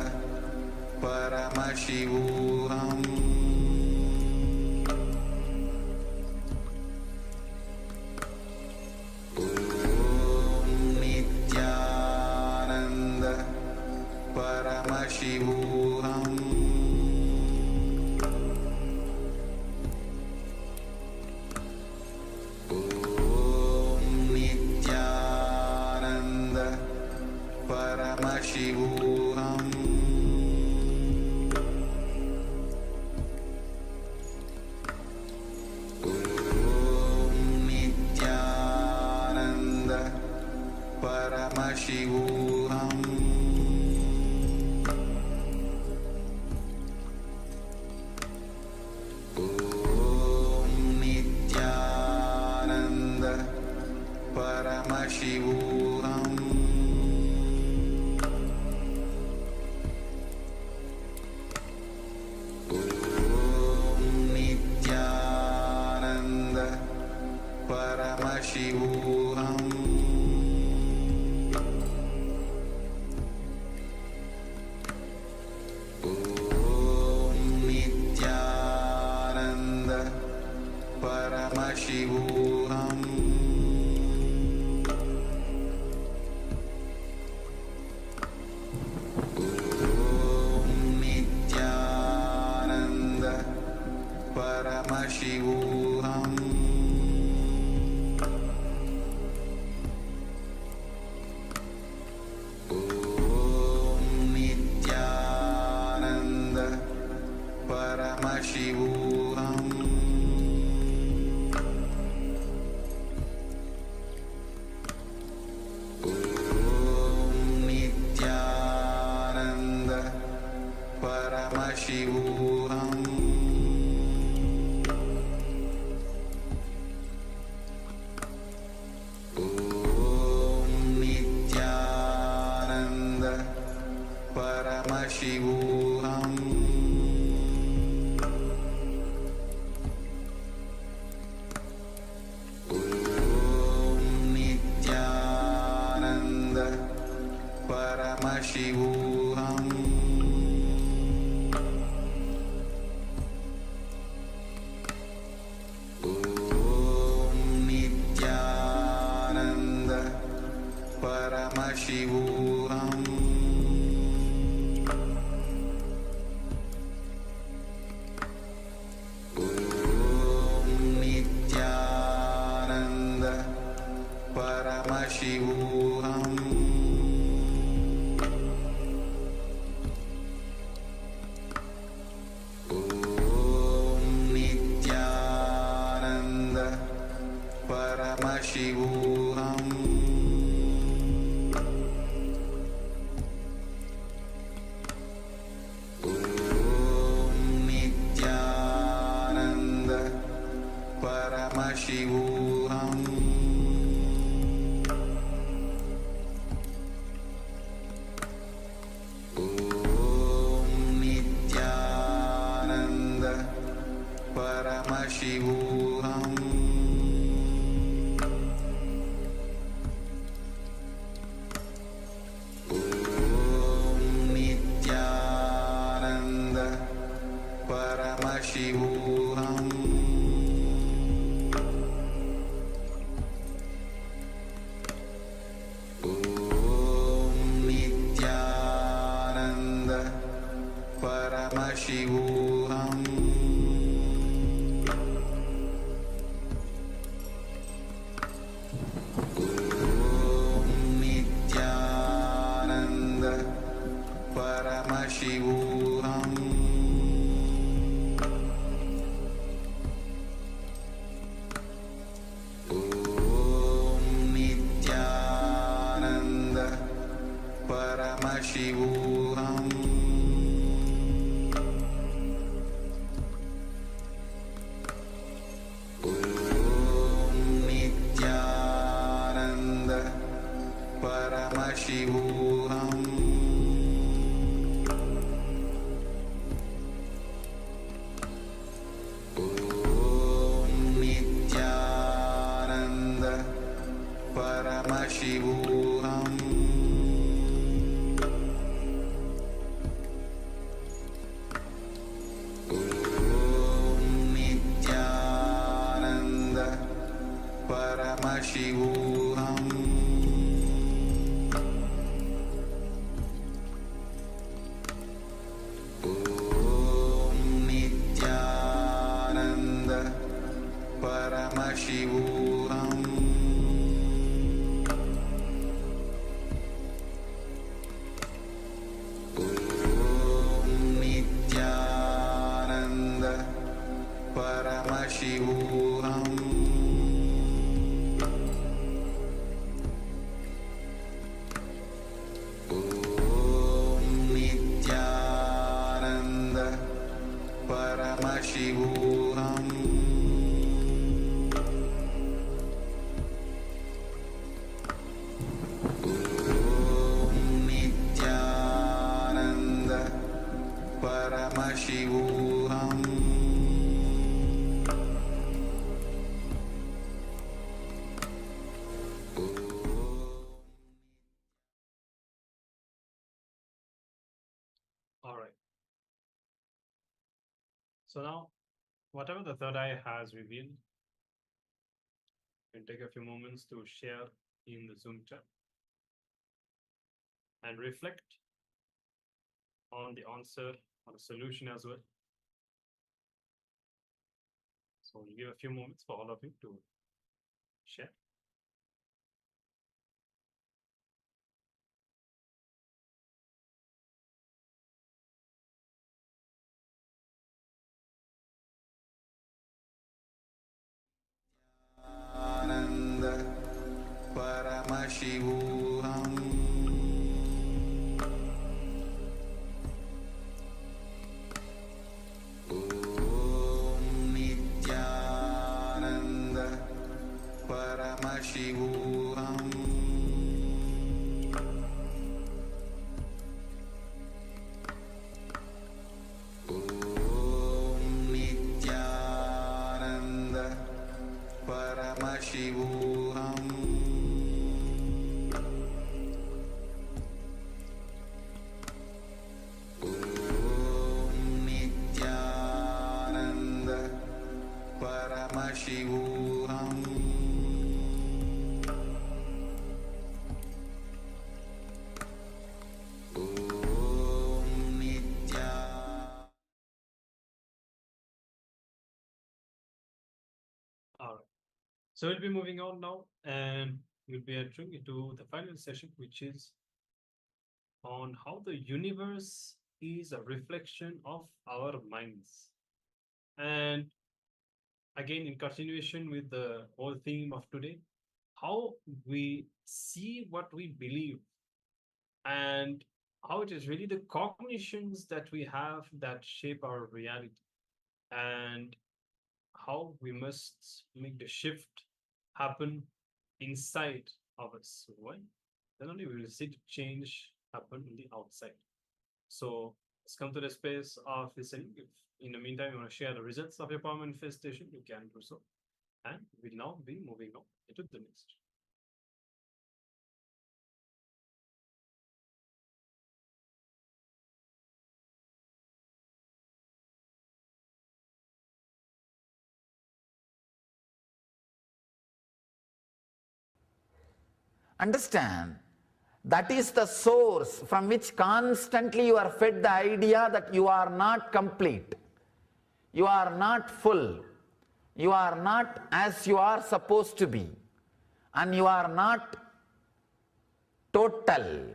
Paramashivoham Om Nithyananda Paramashivoham Paramashivoham Om Nithyananda Paramashivoham Om Nithyananda Paramashivoham Paramashivoham Om Nithyananda Paramashivoham Om Nithyananda Paramashivoham Paramashivoham Om Nithyananda Paramashivoham Om Nithyananda Paramashivoham Paramashivoham Om Nithyananda Paramashivoham Om Nithyananda Paramashivoham Paramashivoham Om Nithyananda Paramashivoham Om Nithyananda Paramashivoham Paramashivoham Paramashivoham Om Nithyananda Paramashivoham Om Nithyananda Paramashivoham Om Nithyananda Paramashivoham Om Nithyananda Paramashivoham Om Nithyananda Paramashivoham Om Nithyananda Paramashivoham Om Nithyananda Paramashivoham All right. So now, whatever the third eye has revealed, you can take a few moments to share in the Zoom chat and reflect on the answer or the solution as well. So we'll give a few moments for all of you to share. Ananda Paramashivoham Om Nithyananda Paramashivoham Om Nithyananda Paramashivoham Om Nithyananda Paramashivoham Om Nithyananda All right. So we'll be moving on now, and we'll be entering into the final session, which is on how the universe is a reflection of our minds. And again, in continuation with the whole theme of today, how we see what we believe and how it is really the cognitions that we have that shape our reality, and how we must make the shift happen inside of us. Why? Then only we will see the change happen in the outside. So let's come to the space of listening. If in the meantime you want to share the results of your power manifestation, you can do so. And we'll now be moving on into the next. Understand, that is the source from which constantly you are fed the idea that you are not complete, you are not full, you are not as you are supposed to be, and you are not total.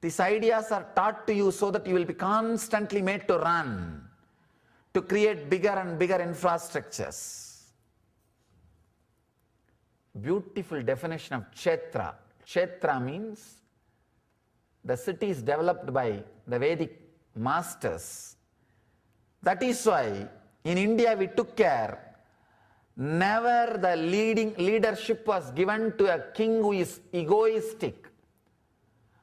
These ideas are taught to you so that you will be constantly made to run, to create bigger and bigger infrastructures. Beautiful definition of kshetra. Kshetra means the cities developed by the Vedic masters. That is why in India we took care, never the leadership was given to a king who is egoistic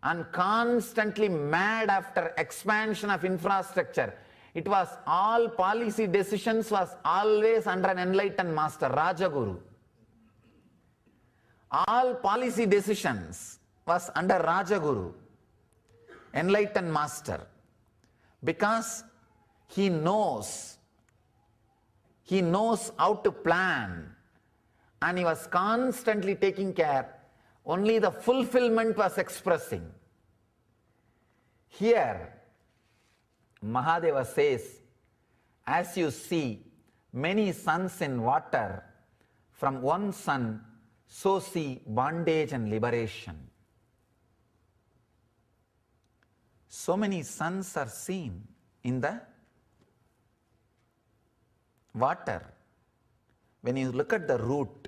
and constantly mad after expansion of infrastructure. It was all policy decisions was always under an enlightened master, Rajaguru. All policy decisions was under Rajaguru, enlightened master, because he knows how to plan, and he was constantly taking care. Only the fulfillment was expressing. Here, Mahadeva says, as you see many suns in water, from one sun, so see bondage and liberation. So many suns are seen in the water. When you look at the root,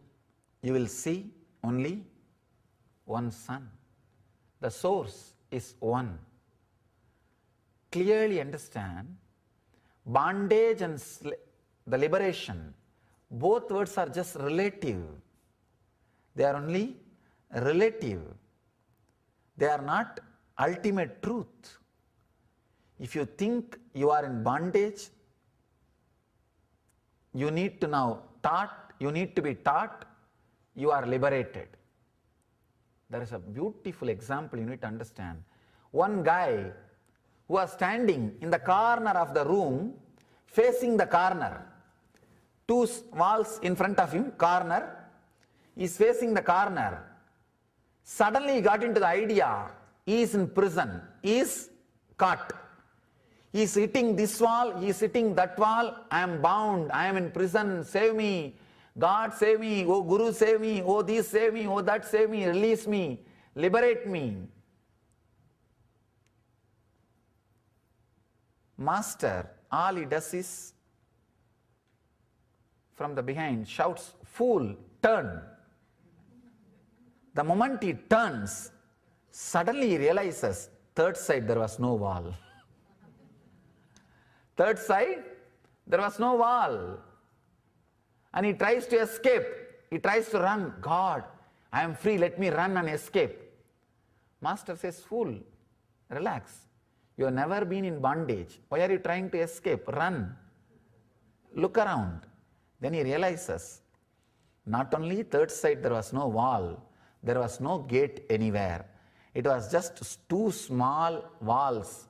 you will see only one sun. The source is one. Clearly understand, bondage and the liberation, both words are just relative. They are only relative. They are not ultimate truth. If you think you are in bondage, you need to be taught you are liberated. There is a beautiful example you need to understand. One guy who was standing in the corner of the room, facing the corner, two walls in front of him, corner, he is facing the corner. Suddenly he got into the idea, he is in prison, he is caught. He is hitting this wall, he is hitting that wall, I am bound, I am in prison, save me, God save me, oh Guru save me, oh this save me, oh that save me, release me, liberate me. Master, all he does is, from the behind, shouts, fool, turn. The moment he turns, suddenly he realizes, third side there was no wall. Third side, there was no wall. And he tries to escape. He tries to run. God, I am free, let me run and escape. Master says, fool, relax. You have never been in bondage. Why are you trying to escape? Run. Look around. Then he realizes, not only third side there was no wall, there was no gate anywhere. It was just two small walls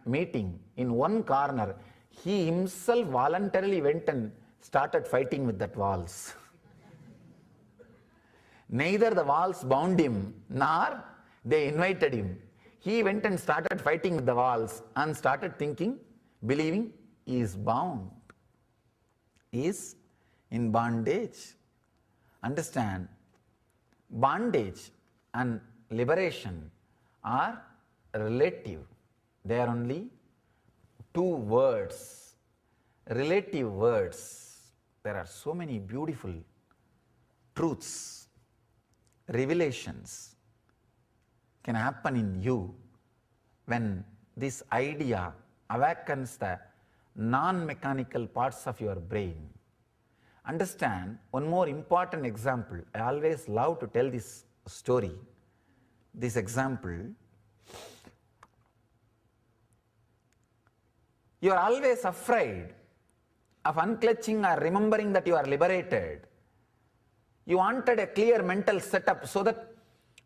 meeting in one corner. He himself voluntarily went and started fighting with that walls. Neither the walls bound him, nor they invited him. He went and started fighting with the walls and started thinking, believing he is bound. He is in bondage. Understand, bondage and liberation are relative. They are only two words, relative words. There are so many beautiful truths, revelations can happen in you when this idea awakens the non-mechanical parts of your brain. Understand one more important example. I always love to tell this story, this example. You are always afraid of unclutching or remembering that you are liberated. You wanted a clear mental setup so that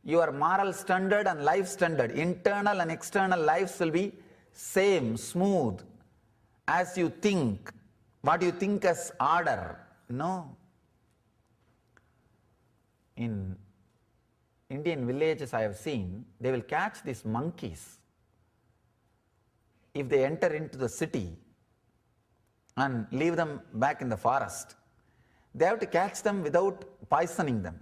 your moral standard and life standard, internal and external lives will be same, smooth, as you think, what you think as order. No. In Indian villages I have seen, they will catch these monkeys if they enter into the city and leave them back in the forest. They have to catch them without poisoning them.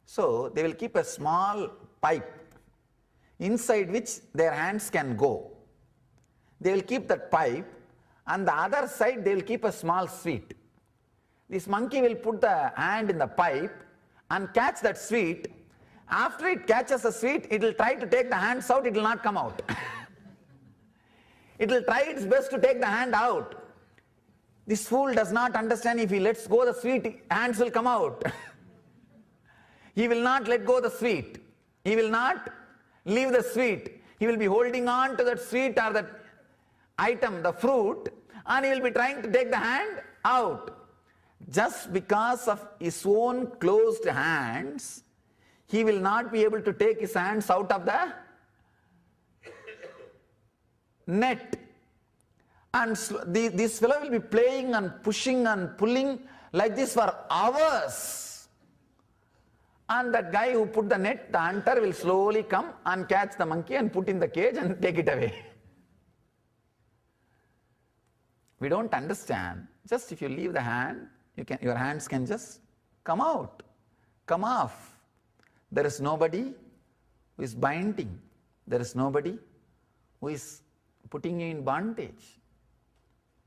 So they will keep a small pipe inside which their hands can go. They will keep that pipe, and the other side they will keep a small sweet. This monkey will put the hand in the pipe and catch that sweet After it catches the sweet, it will try to take the hands out, it will not come out. It will try its best to take the hand out. This fool does not understand, if he lets go the sweet, hands will come out. He will not let go the sweet. He will not leave the sweet. He will be holding on to that sweet or that item, the fruit, and he will be trying to take the hand out. Just because of his own closed hands, he will not be able to take his hands out of the net. And this fellow will be playing and pushing and pulling like this for hours. And that guy who put the net, the hunter, will slowly come and catch the monkey and put in the cage and take it away. We don't understand. Just if you leave the hand, your hands can just come out, come off. There is nobody who is binding. There is nobody who is putting you in bondage.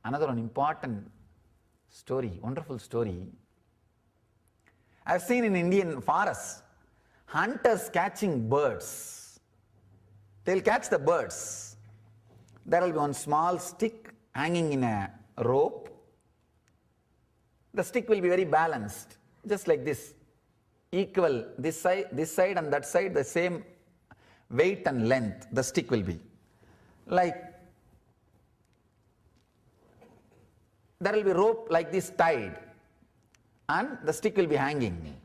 Another one important story, wonderful story. I've seen in Indian forests, hunters catching birds. They'll catch the birds. There will be one small stick hanging in a rope. The stick will be very balanced, just like this, equal, this side and that side, the same weight and length, the stick will be. Like, there will be rope like this tied, and the stick will be hanging.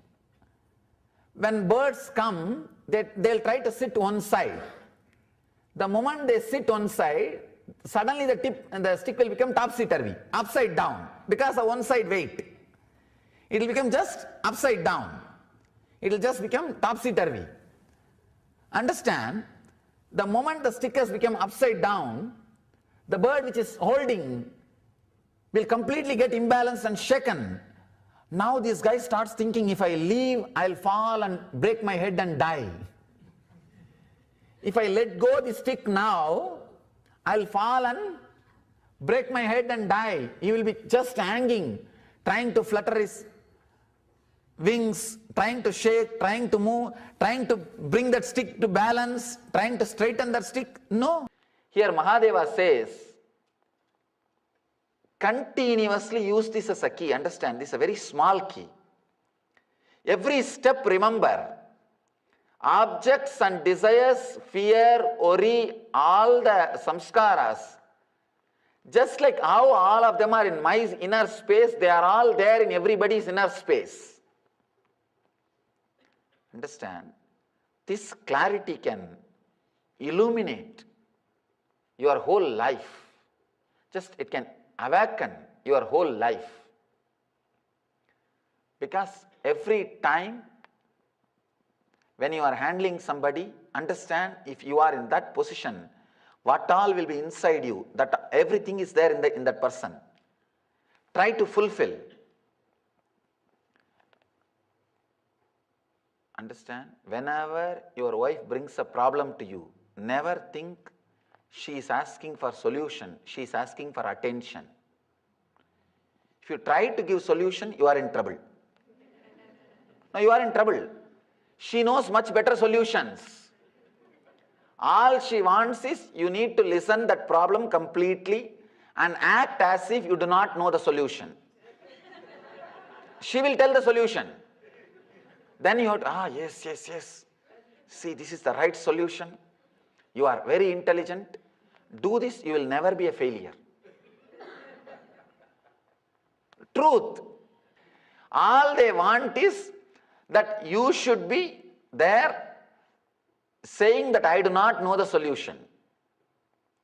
When birds come, they'll try to sit one side. The moment they sit one side, suddenly the stick will become topsy-turvy, upside down, because of one side weight. It will become just upside down. It will just become topsy-turvy. Understand, the moment the stick has become upside down, the bird which is holding will completely get imbalanced and shaken. Now this guy starts thinking, if I leave, I'll fall and break my head and die. If I let go the stick now, I'll fall and break my head and die. He will be just hanging, trying to flutter his wings, trying to shake, trying to move, trying to bring that stick to balance, trying to straighten that stick. No. Here Mahadeva says, continuously use this as a key. Understand, this is a very small key. Every step, remember, objects and desires, fear, worry, all the samskaras, just like how all of them are in my inner space, they are all there in everybody's inner space. Understand? This clarity can illuminate your whole life. Just it can awaken your whole life. Because every time when you are handling somebody, understand, if you are in that position, what all will be inside you, that everything is there in that person. Try to fulfill. Understand? Whenever your wife brings a problem to you, never think she is asking for solution, she is asking for attention. If you try to give solution, you are in trouble. No, you are in trouble. She knows much better solutions. All she wants is you need to listen that problem completely and act as if you do not know the solution. She will tell the solution. Then you have to, yes. See, this is the right solution. You are very intelligent. Do this, you will never be a failure. Truth. All they want is that you should be there saying that I do not know the solution.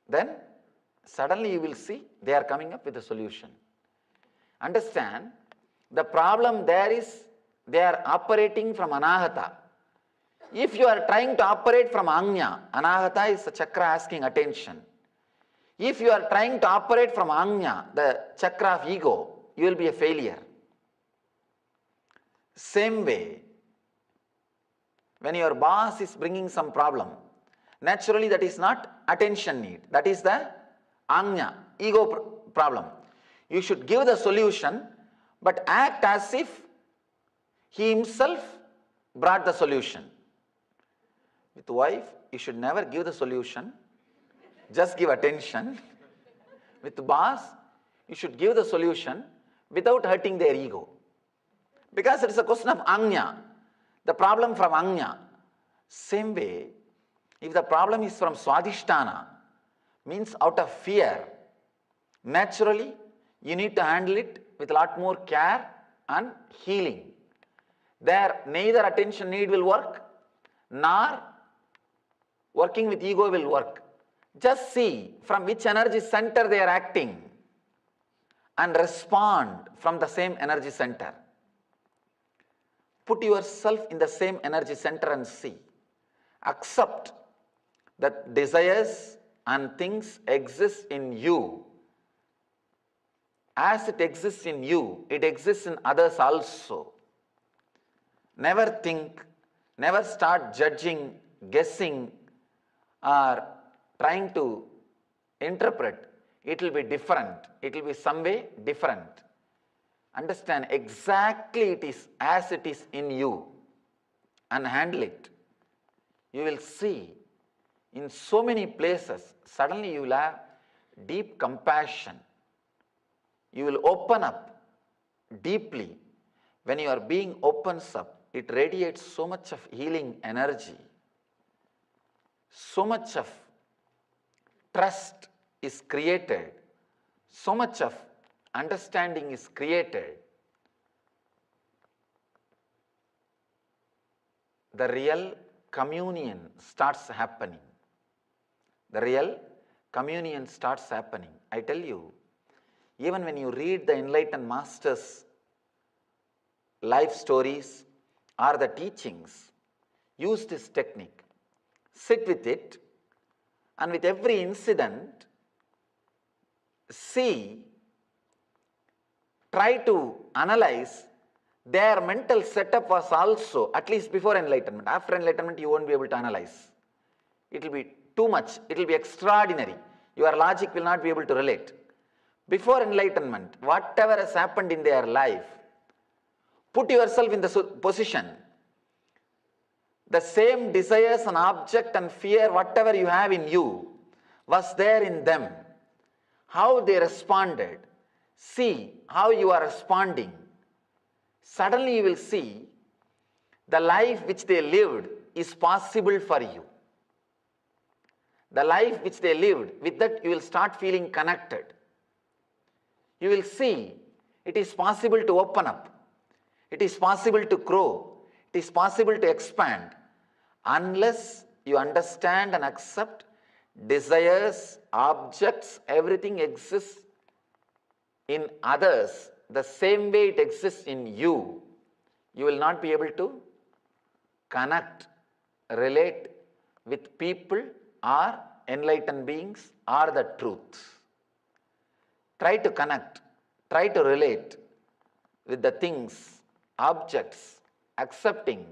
Then suddenly you will see they are coming up with a solution. Understand, the problem there is they are operating from anahata. If you are trying to operate from anya, anahata is the chakra asking attention. If you are trying to operate from anya, the chakra of ego, you will be a failure. Same way, when your boss is bringing some problem, naturally that is not attention need, that is the anya, ego problem. You should give the solution, but act as if he himself brought the solution. With wife, you should never give the solution, just give attention. With boss, you should give the solution without hurting their ego. Because it is a question of Anya, the problem from Anya. Same way, if the problem is from Swadhisthana, means out of fear, naturally you need to handle it with a lot more care and healing. There neither attention need will work, nor working with ego will work. Just see from which energy center they are acting and respond from the same energy center. Put yourself in the same energy center and see. Accept that desires and things exist in you. As it exists in you, it exists in others also. Never think, never start judging, guessing, or trying to interpret. It will be different. It will be some way different. Understand exactly it is as it is in you and handle it. You will see in so many places, suddenly you will have deep compassion. You will open up deeply. When your being opens up, it radiates so much of healing energy. So much of trust is created. So much of understanding is created. The real communion starts happening. The real communion starts happening. I tell you, even when you read the enlightened masters' life stories or the teachings, use this technique. Sit with it, and with every incident, see, try to analyze their mental setup was also, at least before enlightenment. After enlightenment, you won't be able to analyze. It will be too much. It will be extraordinary. Your logic will not be able to relate. Before enlightenment, whatever has happened in their life, put yourself in the position. The same desires and object and fear, whatever you have in you, was there in them. How they responded. See how you are responding. Suddenly you will see the life which they lived is possible for you. The life which they lived, with that you will start feeling connected. You will see it is possible to open up. It is possible to grow. It is possible to expand. Unless you understand and accept desires, objects, everything exists in others the same way it exists in you, you will not be able to connect, relate with people or enlightened beings or the truth. Try to connect, try to relate with the things, objects, accepting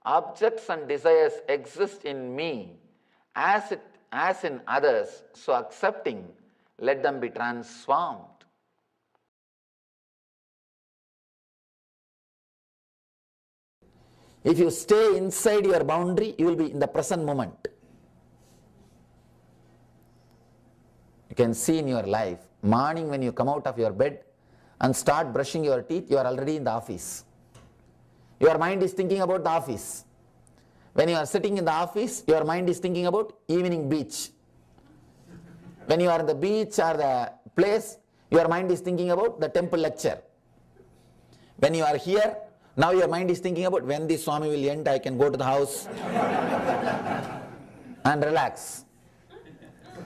objects and desires exist in me as in others, so accepting, let them be transformed. If you stay inside your boundary, you will be in the present moment. You can see in your life, morning when you come out of your bed and start brushing your teeth, you are already in the office. Your mind is thinking about the office. When you are sitting in the office, your mind is thinking about evening beach. When you are in the beach or the place, your mind is thinking about the temple lecture. When you are here, now your mind is thinking about when this Swami will end, I can go to the house and relax.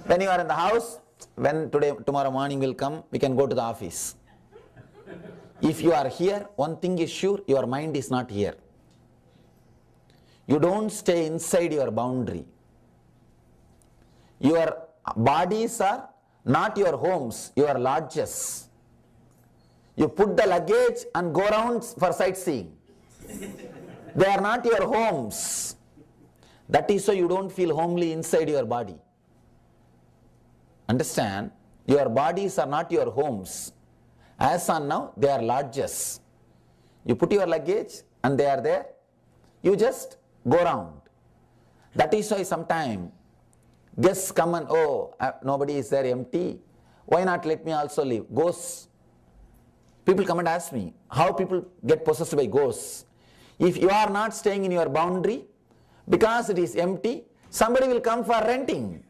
When you are in the house, when tomorrow morning will come, we can go to the office. If you are here, one thing is sure, your mind is not here. You don't stay inside your boundary. Your bodies are not your homes, your lodges. You put the luggage and go around for sightseeing. They are not your homes. That is why you don't feel homely inside your body. Understand? Your bodies are not your homes. As on now, they are lodges. You put your luggage and they are there. You just go around. That is why sometimes guests come and, oh, nobody is there, empty. Why not let me also leave? Ghosts. People come and ask me, how people get possessed by ghosts. If you are not staying in your boundary, because it is empty, somebody will come for renting.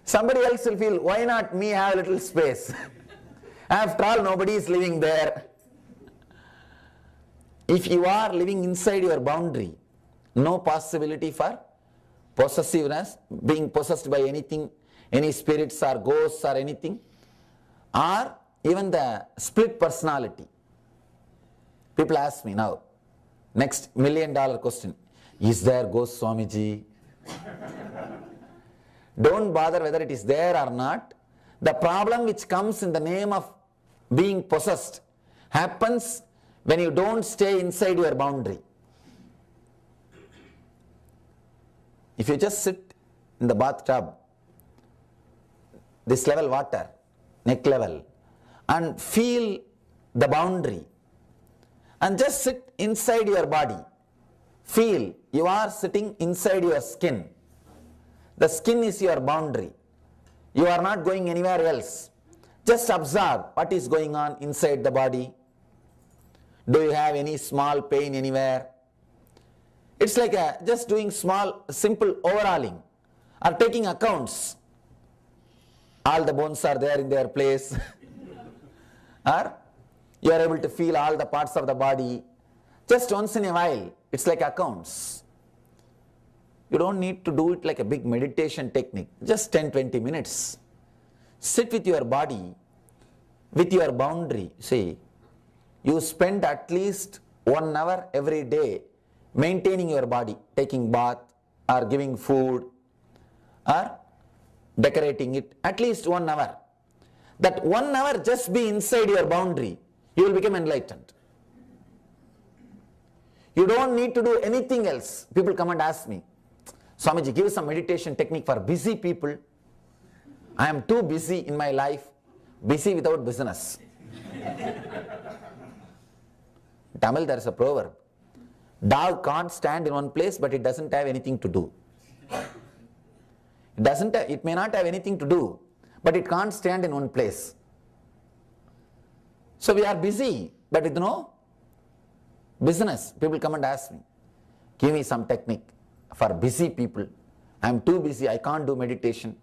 Somebody else will feel, why not me have a little space? After all, nobody is living there. If you are living inside your boundary, no possibility for possessiveness, being possessed by anything, any spirits or ghosts or anything, or even the split personality. People ask me now, next $1 million question, is there ghost, Swamiji? Don't bother whether it is there or not. The problem which comes in the name of being possessed happens when you don't stay inside your boundary. If you just sit in the bathtub, this level water, neck level, and feel the boundary, and just sit inside your body, feel you are sitting inside your skin. The skin is your boundary. You are not going anywhere else. Just observe what is going on inside the body. Do you have any small pain anywhere? It's like just doing small, simple overhauling or taking accounts. All the bones are there in their place. Or you are able to feel all the parts of the body. Just once in a while, it's like accounts. You don't need to do it like a big meditation technique. Just 10-20 minutes. Sit with your body, with your boundary. See, you spend at least 1 hour every day maintaining your body, taking bath or giving food or decorating it, at least 1 hour. That 1 hour just be inside your boundary, you will become enlightened. You don't need to do anything else. People come and ask me, Swamiji, give some meditation technique for busy people. I am too busy in my life, busy without business. Tamil, there is a proverb. Dog can't stand in one place, but it doesn't have anything to do. It may not have anything to do, but it can't stand in one place. So we are busy, but with no business. People come and ask me, give me some technique for busy people. I am too busy, I can't do meditation.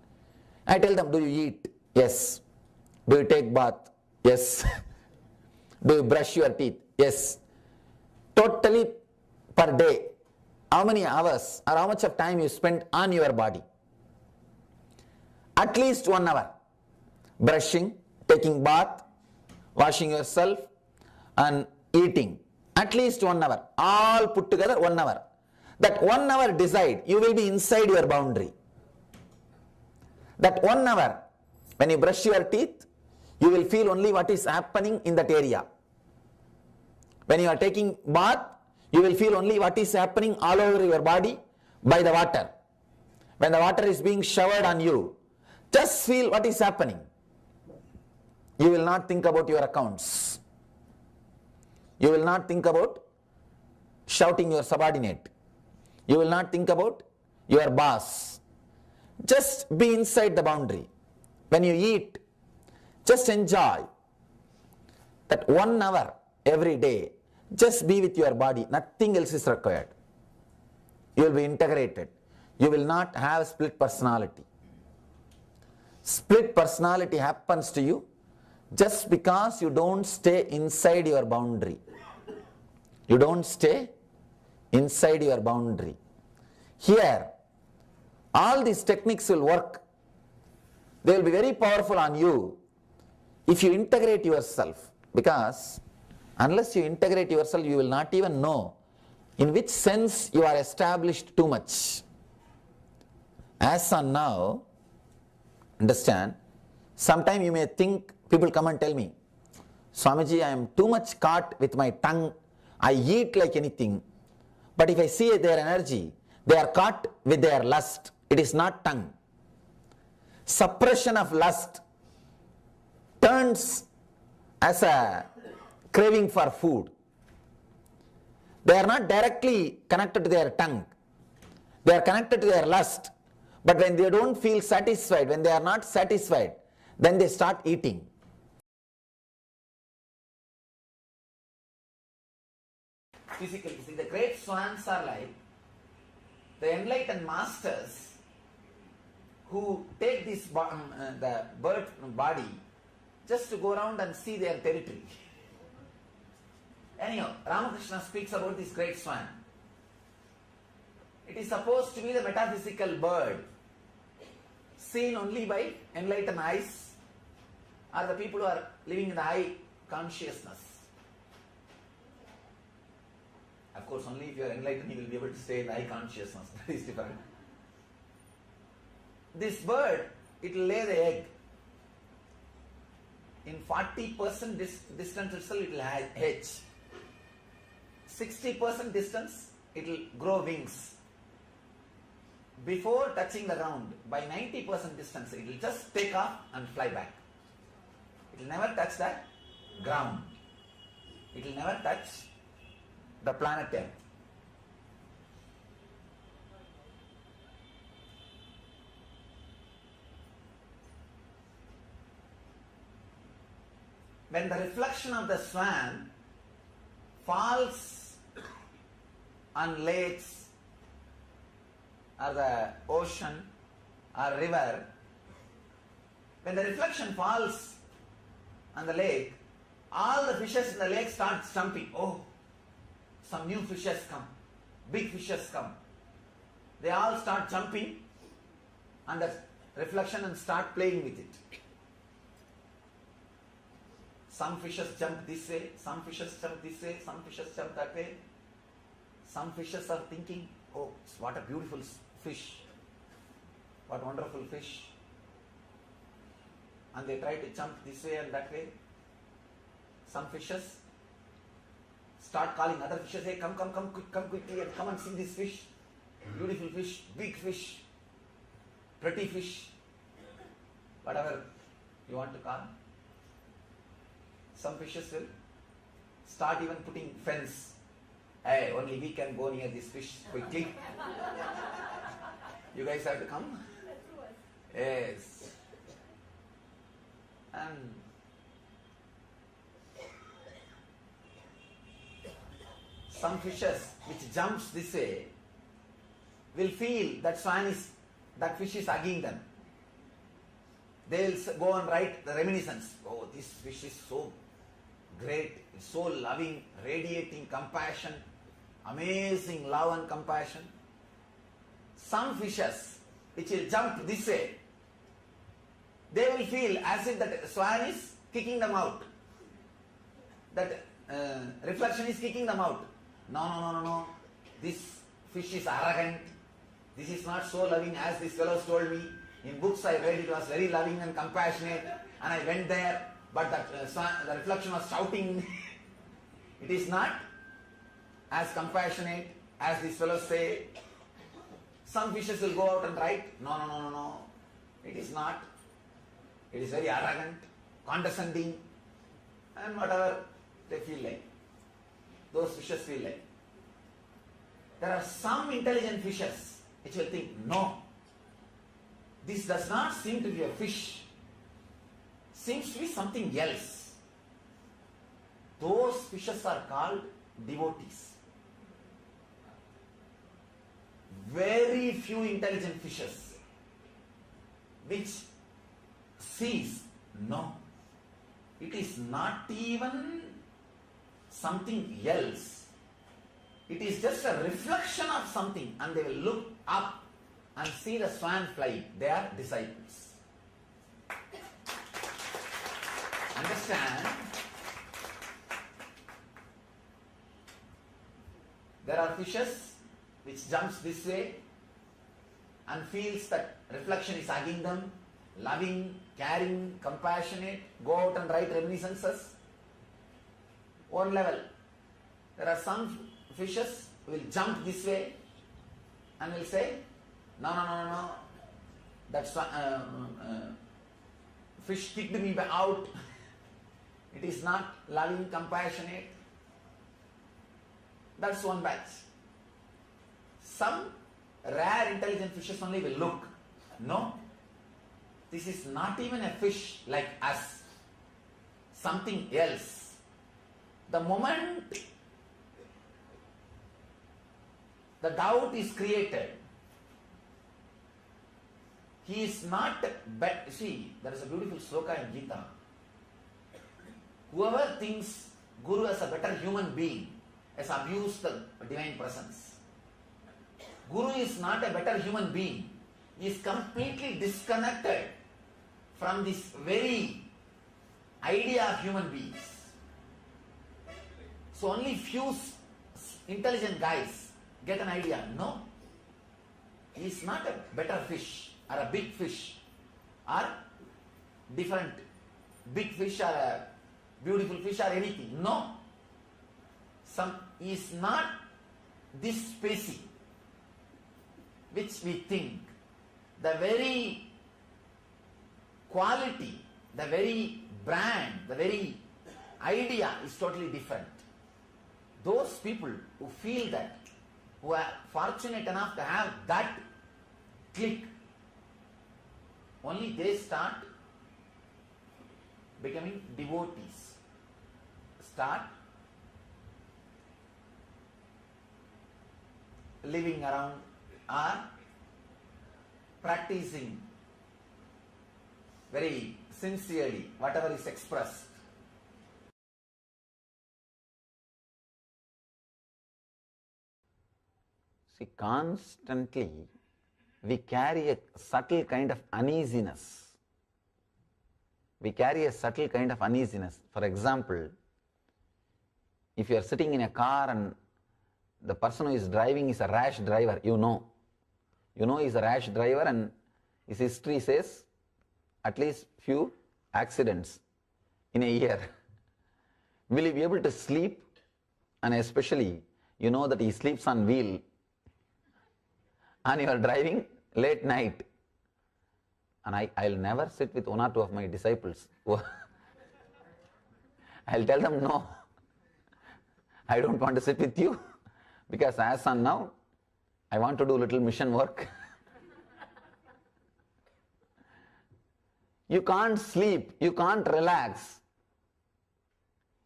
I tell them, do you eat? Yes. Do you take bath? Yes. Do you brush your teeth? Yes. Totally per day, how many hours or how much of time you spend on your body? At least 1 hour. Brushing, taking bath, washing yourself and eating. At least 1 hour. All put together 1 hour. That 1 hour decide, you will be inside your boundary. That 1 hour, when you brush your teeth, you will feel only what is happening in that area. When you are taking bath, you will feel only what is happening all over your body by the water. When the water is being showered on you, just feel what is happening. You will not think about your accounts. You will not think about shouting your subordinate. You will not think about your boss. Just be inside the boundary. When you eat, just enjoy that 1 hour every day. Just be with your body. Nothing else is required. You will be integrated. You will not have split personality. Split personality happens to you just because you don't stay inside your boundary. You don't stay inside your boundary. Here, all these techniques will work. They will be very powerful on you if you integrate yourself, because unless you integrate yourself, you will not even know in which sense you are established too much. As on now, understand, sometime you may think, people come and tell me, Swamiji, I am too much caught with my tongue. I eat like anything. But if I see their energy, they are caught with their lust. It is not tongue. Suppression of lust turns as a craving for food. They are not directly connected to their tongue, They are connected to their lust. But when they don't feel satisfied, when they are not satisfied, then they start eating. Physically, see, the great swans are like the enlightened masters who take this the bird body just to go around and see their territory. Anyhow, Ramakrishna speaks about this great swan. It is supposed to be the metaphysical bird, seen only by enlightened eyes, or the people who are living in the high consciousness. Of course, only if you are enlightened, you will be able to stay in the high consciousness. That is different. This bird, it will lay the egg. In 40% distance itself, it will hatch. 60% distance, it will grow wings. Before touching the ground, by 90% distance, it will just take off and fly back. It will never touch the ground. It will never touch the planet Earth. When the reflection of the swan falls on lakes or the ocean or river, when the reflection falls on the lake, all the fishes in the lake start jumping. Oh, some new fishes come, big fishes come. They all start jumping on the reflection and start playing with it. Some fishes jump this way, some fishes jump this way, some fishes jump that way. Some fishes are thinking, oh, what a beautiful fish, what wonderful fish. And they try to jump this way and that way. Some fishes start calling other fishes, hey, come quickly and come and see this fish. Beautiful fish, big fish, pretty fish, whatever you want to call. Some fishes will start even putting fence. Hey, only we can go near this fish quickly. You guys have to come? Yes. And some fishes which jumps this way will feel that fish is hugging them. They will go and write the reminiscence. Oh, this fish is so great, so loving, radiating compassion, amazing love and compassion. Some fishes which will jump this way, they will feel as if that swan is kicking them out. That reflection is kicking them out. No. This fish is arrogant. This is not so loving as this fellow told me. In books I read it was very loving and compassionate, and I went there, but the reflection was shouting. It is not as compassionate as these fellows say. Some fishes will go out and write, no. It is not. It is very arrogant, condescending, and whatever they feel like. Those fishes feel like. There are some intelligent fishes which will think, no, this does not seem to be a fish. Seems to be something else. Those fishes are called devotees. Very few intelligent fishes which sees, no, it is not even something else. It is just a reflection of something, and they will look up and see the swan flying. They are disciples. Understand? There are fishes which jumps this way and feels that reflection is hugging them, loving, caring, compassionate, go out and write reminiscences. One level. There are some fishes who will jump this way and will say, no. That's fish kicked me out. It is not loving, compassionate. That's one batch. Some rare intelligent fishes only will look. No, this is not even a fish like us, something else. The moment the doubt is created, he is not see, there is a beautiful sloka in Gita. Whoever thinks Guru as a better human being has abused the divine presence. Guru is not a better human being. He is completely disconnected from this very idea of human beings. So only few intelligent guys get an idea. No, he is not a better fish or a big fish or different big fish or a beautiful fish or anything. No, he is not this species which we think. The very quality, the very brand, the very idea is totally different. Those people who feel that, who are fortunate enough to have that click, only they start becoming devotees, start living around or practicing very sincerely whatever is expressed. See, constantly we carry a subtle kind of uneasiness. We carry a subtle kind of uneasiness. For example, if you are sitting in a car and the person who is driving is a rash driver, you know he's a rash driver, and his history says at least few accidents in a year. Will he be able to sleep? And especially, you know that he sleeps on wheel and you are driving late night. And I'll never sit with one or two of my disciples. I'll tell them, no, I don't want to sit with you, because as on now, I want to do little mission work. You can't sleep, you can't relax.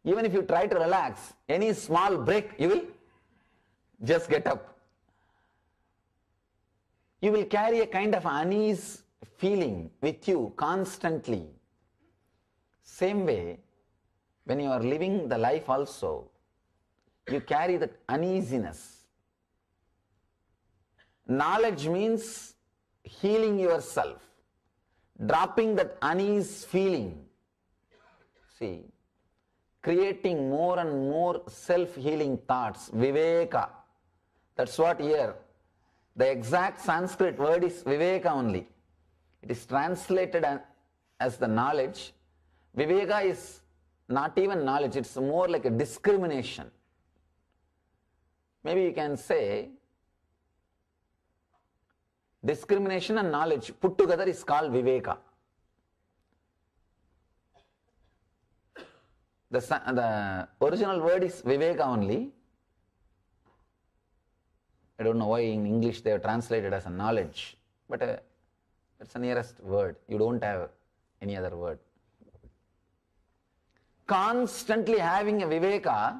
Even if you try to relax, any small break, you will just get up. You will carry a kind of unease feeling with you constantly. Same way, when you are living the life also, you carry that uneasiness. Knowledge means healing yourself, dropping that unease feeling. See, creating more and more self-healing thoughts, viveka. That's what here, the exact Sanskrit word is viveka only. It is translated as the knowledge. Viveka is not even knowledge, it's more like a discrimination. Maybe you can say, discrimination and knowledge put together is called viveka. The original word is viveka only. I don't know why in English they have translated as a knowledge, but it's the nearest word. You don't have any other word. Constantly having a viveka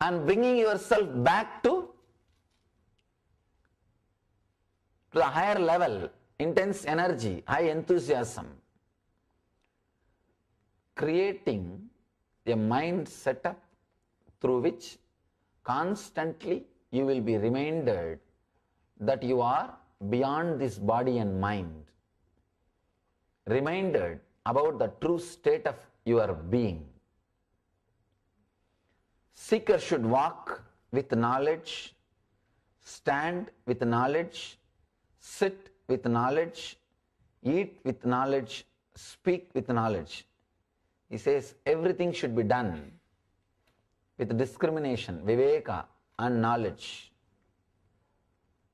and bringing yourself back to the higher level, intense energy, high enthusiasm, creating a mind setup through which constantly you will be reminded that you are beyond this body and mind, reminded about the true state of your being. Seeker should walk with knowledge, stand with knowledge, sit with knowledge, eat with knowledge, speak with knowledge. He says everything should be done with discrimination, viveka and knowledge.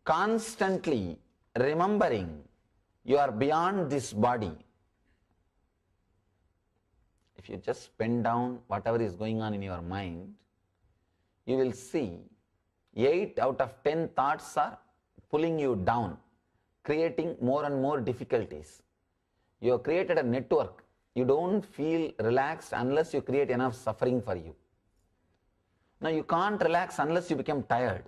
Constantly remembering you are beyond this body. If you just pen down whatever is going on in your mind, you will see 8 out of 10 thoughts are pulling you down, creating more and more difficulties. You have created a network. You don't feel relaxed unless you create enough suffering for you. Now you can't relax unless you become tired.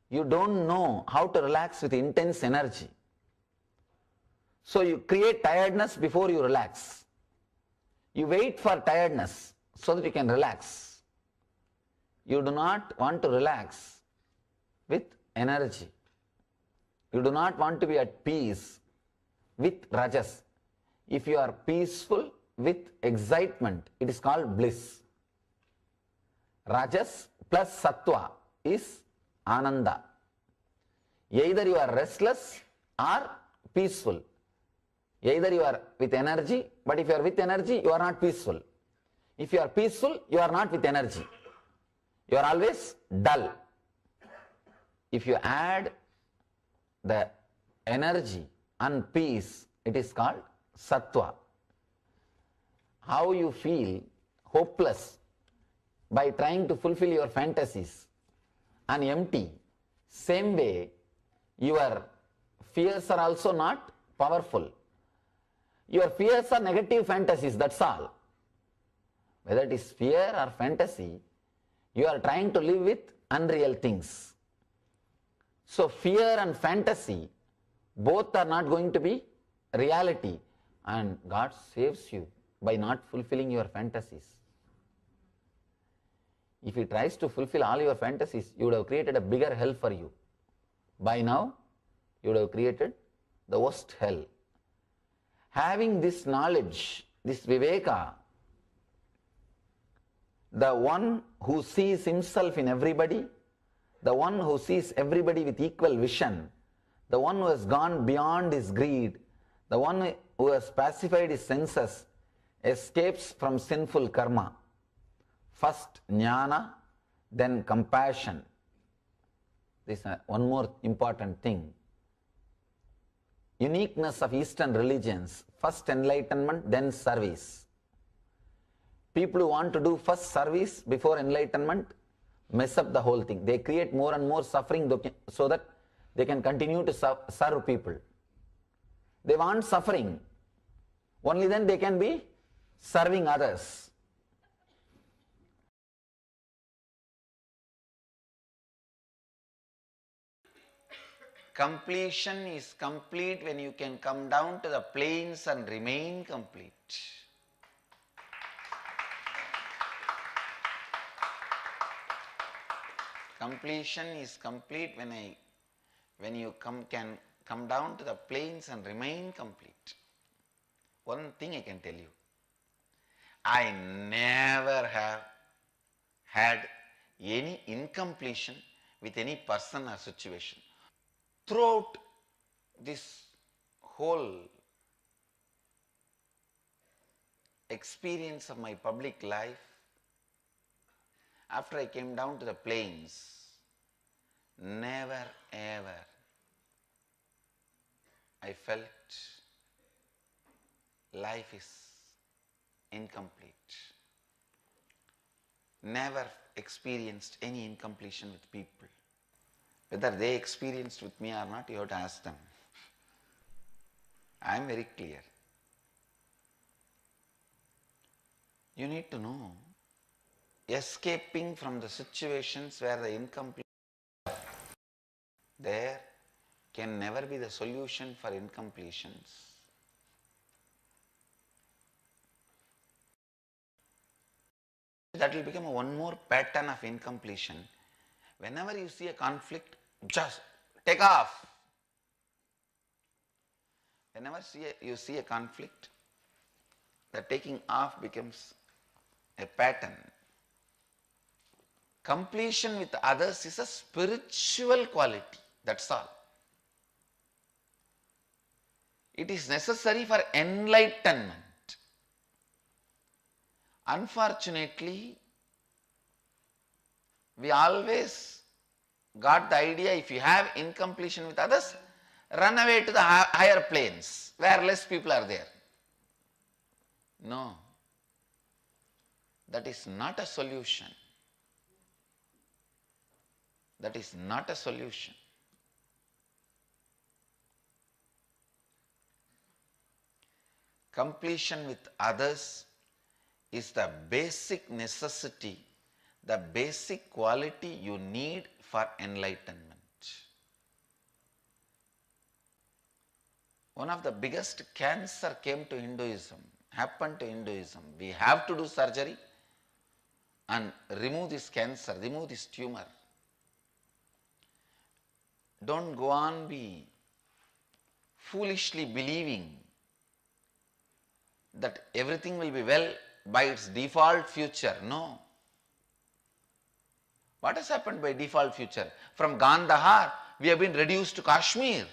You don't know how to relax with intense energy. So you create tiredness before you relax. You wait for tiredness so that you can relax. You do not want to relax with energy. You do not want to be at peace with rajas. If you are peaceful with excitement, it is called bliss. Rajas plus sattva is ananda. Either you are restless or peaceful. Either you are with energy, but if you are with energy, you are not peaceful. If you are peaceful, you are not with energy. You are always dull. If you add the energy and peace, it is called sattva. How you feel hopeless by trying to fulfill your fantasies and empty, same way your fears are also not powerful. Your fears are negative fantasies, that's all. Whether it is fear or fantasy, you are trying to live with unreal things. So fear and fantasy, both are not going to be reality, and God saves you by not fulfilling your fantasies. If He tries to fulfill all your fantasies, you would have created a bigger hell for you. By now, you would have created the worst hell. Having this knowledge, this viveka, the one who sees himself in everybody, the one who sees everybody with equal vision, the one who has gone beyond his greed, the one who has pacified his senses, escapes from sinful karma. First jnana, then compassion. This is one more important thing. Uniqueness of Eastern religions, first enlightenment, then service. People who want to do first service before enlightenment mess up the whole thing. They create more and more suffering so that they can continue to serve people. They want suffering. Only then they can be serving others. Completion is complete when you can come down to the plains and remain complete. Completion is complete when you can come down to the plains and remain complete. One thing I can tell you, I never have had any incompletion with any person or situation. Throughout this whole experience of my public life, after I came down to the plains, never ever I felt life is incomplete. Never experienced any incompletion with people. Whether they experienced with me or not, you have to ask them. I am very clear. You need to know, escaping from the situations where the incomplete there can never be the solution for incompletions. That will become one more pattern of incompletion. Whenever you see a conflict, just take off. Whenever you see a conflict, the taking off becomes a pattern. Completion with others is a spiritual quality, that's all. It is necessary for enlightenment. Unfortunately, we always got the idea, if you have incompletion with others, run away to the higher planes where less people are there. No, that is not a solution. That is not a solution. completion with others is the basic necessity, the basic quality you need for enlightenment. One of the biggest cancer came to Hinduism, happened to Hinduism. We have to do surgery and remove this cancer, remove this tumor. Don't go on be foolishly believing that everything will be well by its default future. No. What has happened by default future? From Gandhar, we have been reduced to Kashmir.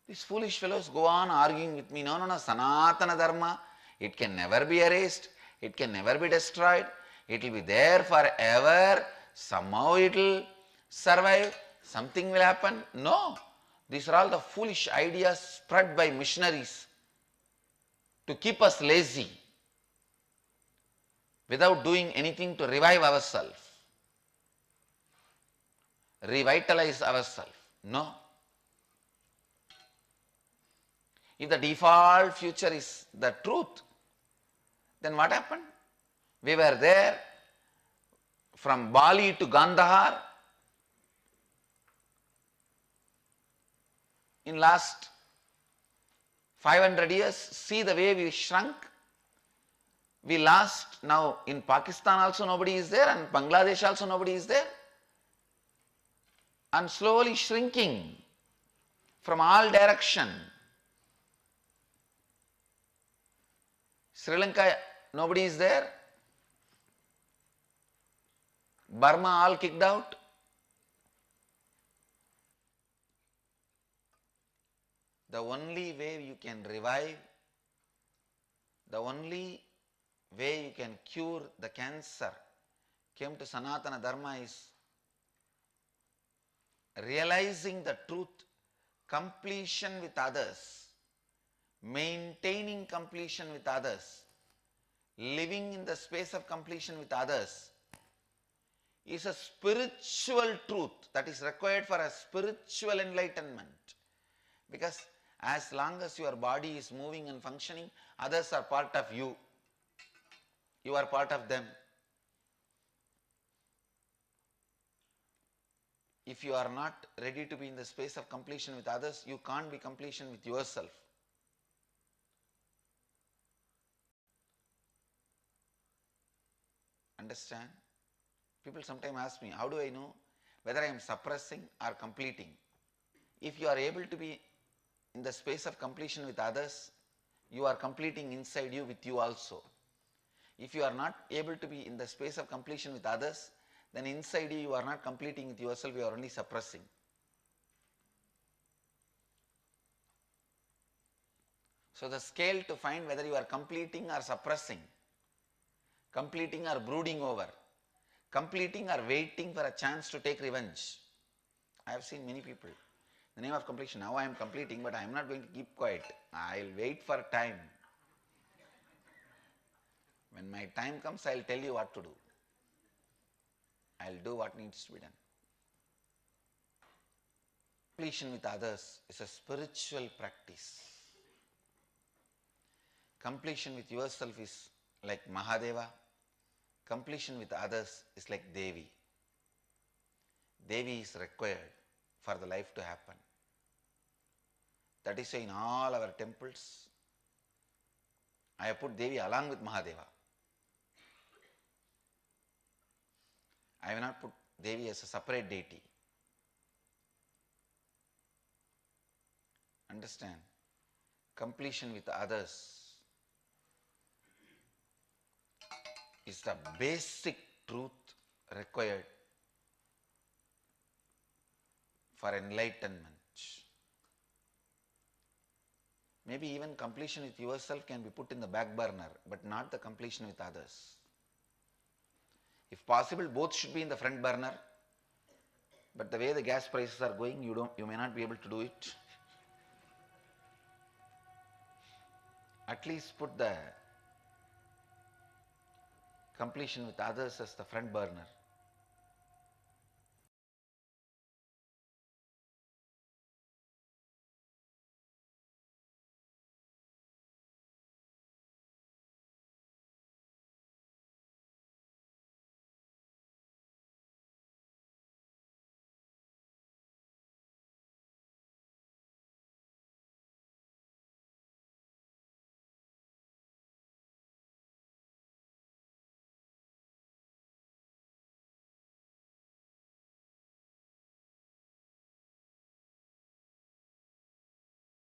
These foolish fellows go on arguing with me. No, Sanatana Dharma, it can never be erased, it can never be destroyed, it will be there forever, somehow it will survive, something will happen. No, these are all the foolish ideas spread by missionaries to keep us lazy without doing anything to revive ourselves, revitalize ourselves. No. If the default future is the truth, then what happened? We were there from Bali to Gandhar in last 500 years. See the way we shrunk. We lost. Now in Pakistan also nobody is there, and Bangladesh also nobody is there. And slowly shrinking from all direction. Sri Lanka, nobody is there. Burma, all kicked out. The only way you can revive, the only way you can cure the cancer came to Sanatana Dharma is realizing the truth, completion with others, maintaining completion with others, living in the space of completion with others is a spiritual truth that is required for a spiritual enlightenment. Because as long as your body is moving and functioning, others are part of you. You are part of them. If you are not ready to be in the space of completion with others, you can't be completion with yourself. Understand? People sometimes ask me, how do I know whether I am suppressing or completing? If you are able to be in the space of completion with others, you are completing inside you with you also. If you are not able to be in the space of completion with others, then inside you are not completing with yourself, you are only suppressing. So the scale to find whether you are completing or suppressing, completing or brooding over, completing or waiting for a chance to take revenge. I have seen many people. In the name of completion, now I am completing, but I am not going to keep quiet. I will wait for time. When my time comes, I will tell you what to do. I will do what needs to be done. Completion with others is a spiritual practice. Completion with yourself is like Mahadeva. Completion with others is like Devi. Devi is required for the life to happen. That is why in all our temples, I have put Devi along with Mahadeva. I have not put Devi as a separate deity. Understand? Completion with others is the basic truth required for enlightenment. Maybe even completion with yourself can be put in the back burner, but not the completion with others. If possible, both should be in the front burner, but the way the gas prices are going, you may not be able to do it. At least put the completion with others as the front burner.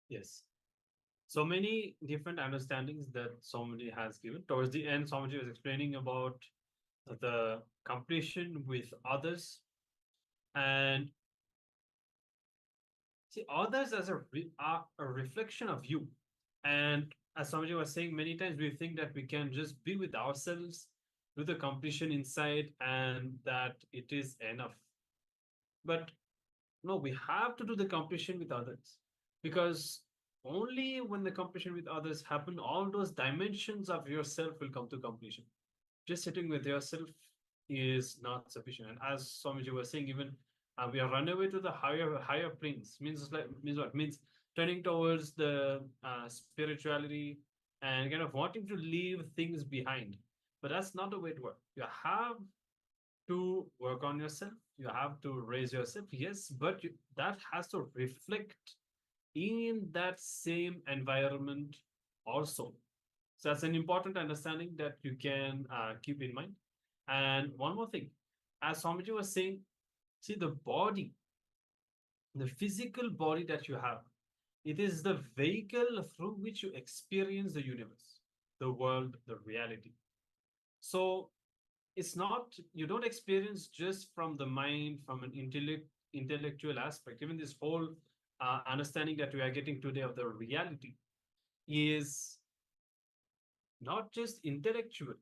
Yes. So many different understandings that Swamiji has given. Towards the end, Swamiji was explaining about the completion with others, and see others as are a reflection of you. And as Swamiji was saying, many times we think that we can just be with ourselves, do the completion inside, and that it is enough. But no, we have to do the competition with others, because only when the competition with others happen, all those dimensions of yourself will come to completion. Just sitting with yourself is not sufficient. And as Swamiji was saying, even we are run away to the higher planes. Means what? Means turning towards the spirituality and kind of wanting to leave things behind. But that's not the way it works. You have to work on yourself. You have to raise yourself, yes, but that has to reflect in that same environment also. So that's an important understanding that you can keep in mind. And one more thing, as Swamiji was saying, see the body, the physical body that you have, it is the vehicle through which you experience the universe, the world, the reality. So it's not, you don't experience just from the mind, from an intellectual aspect. Even this whole understanding that we are getting today of the reality is not just intellectual.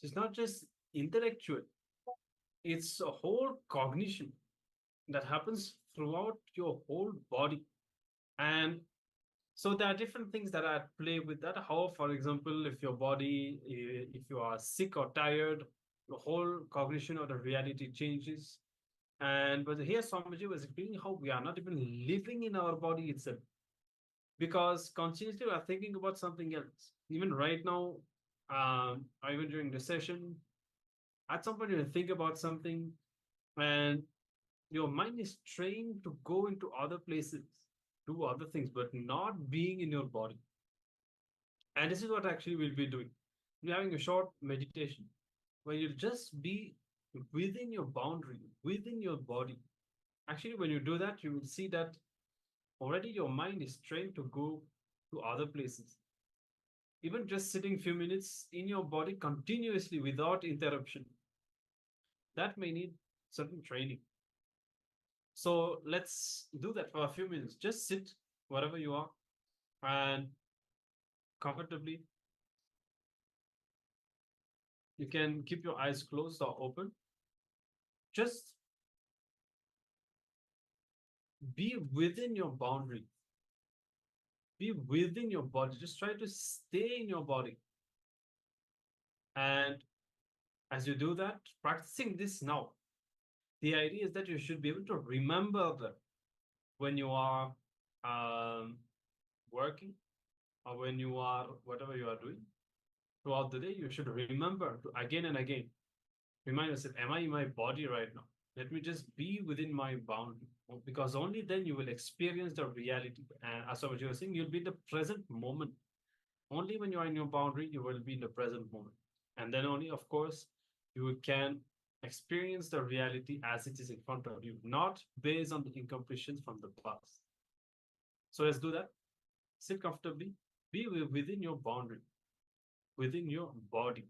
It's not just intellectual. It's a whole cognition that happens throughout your whole body. And so there are different things that are at play with that. How, for example, if your body, if you are sick or tired, your whole cognition of the reality changes. And but here Swamiji was explaining how we are not even living in our body itself, because consciously we are thinking about something else. Even right now, or even during the session, at some point you think about something, and your mind is trained to go into other places, do other things, but not being in your body. And this is what actually we'll be doing. We're having a short meditation where you'll just be within your boundary, within your body. Actually, when you do that, you will see that already your mind is trained to go to other places. Even just sitting few minutes in your body continuously without interruption, that may need certain training. So let's do that for a few minutes. Just sit wherever you are and comfortably. You can keep your eyes closed or open. Just be within your boundary. Be within your body. Just try to stay in your body. And as you do that, practicing this now, the idea is that you should be able to remember that when you are working or when you are whatever you are doing throughout the day, you should remember to again and again remind yourself, am I in my body right now? Let me just be within my boundary, because only then you will experience the reality. And as I was saying, you'll be in the present moment. Only when you are in your boundary, you will be in the present moment. And then only, of course, you can experience the reality as it is in front of you, not based on the incompletions from the past. So let's do that. Sit comfortably, be within your boundary, within your body.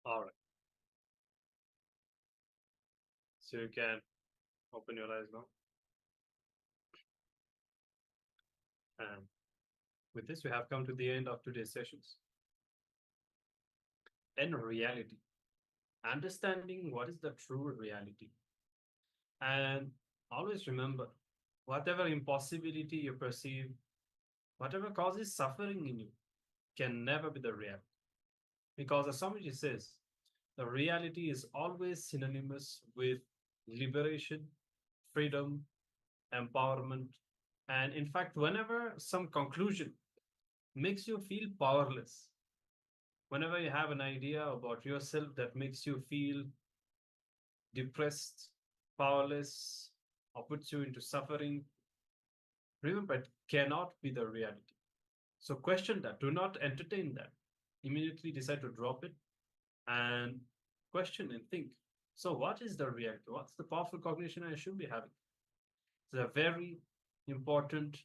All right. So you can open your eyes now. And with this, we have come to the end of today's sessions. In reality, understanding what is the true reality. And always remember, whatever impossibility you perceive, whatever causes suffering in you, can never be the reality. Because as Swamiji says, the reality is always synonymous with liberation, freedom, empowerment. And in fact, whenever some conclusion makes you feel powerless, whenever you have an idea about yourself that makes you feel depressed, powerless, or puts you into suffering, remember it cannot be the reality. So question that, do not entertain that. Immediately decide to drop it and question and think. So what is the reality? What's the powerful cognition I should be having? It's a very important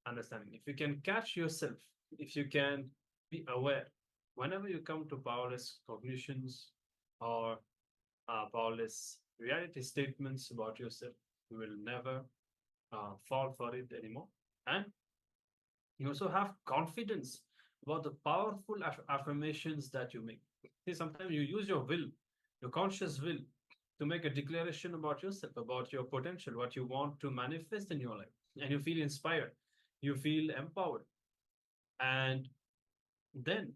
understanding. If you can catch yourself, if you can be aware, whenever you come to powerless cognitions or powerless reality statements about yourself, you will never fall for it anymore. And you also have confidence about the powerful affirmations that you make. See, sometimes you use your will, your conscious will, to make a declaration about yourself, about your potential, what you want to manifest in your life. And you feel inspired, you feel empowered. And then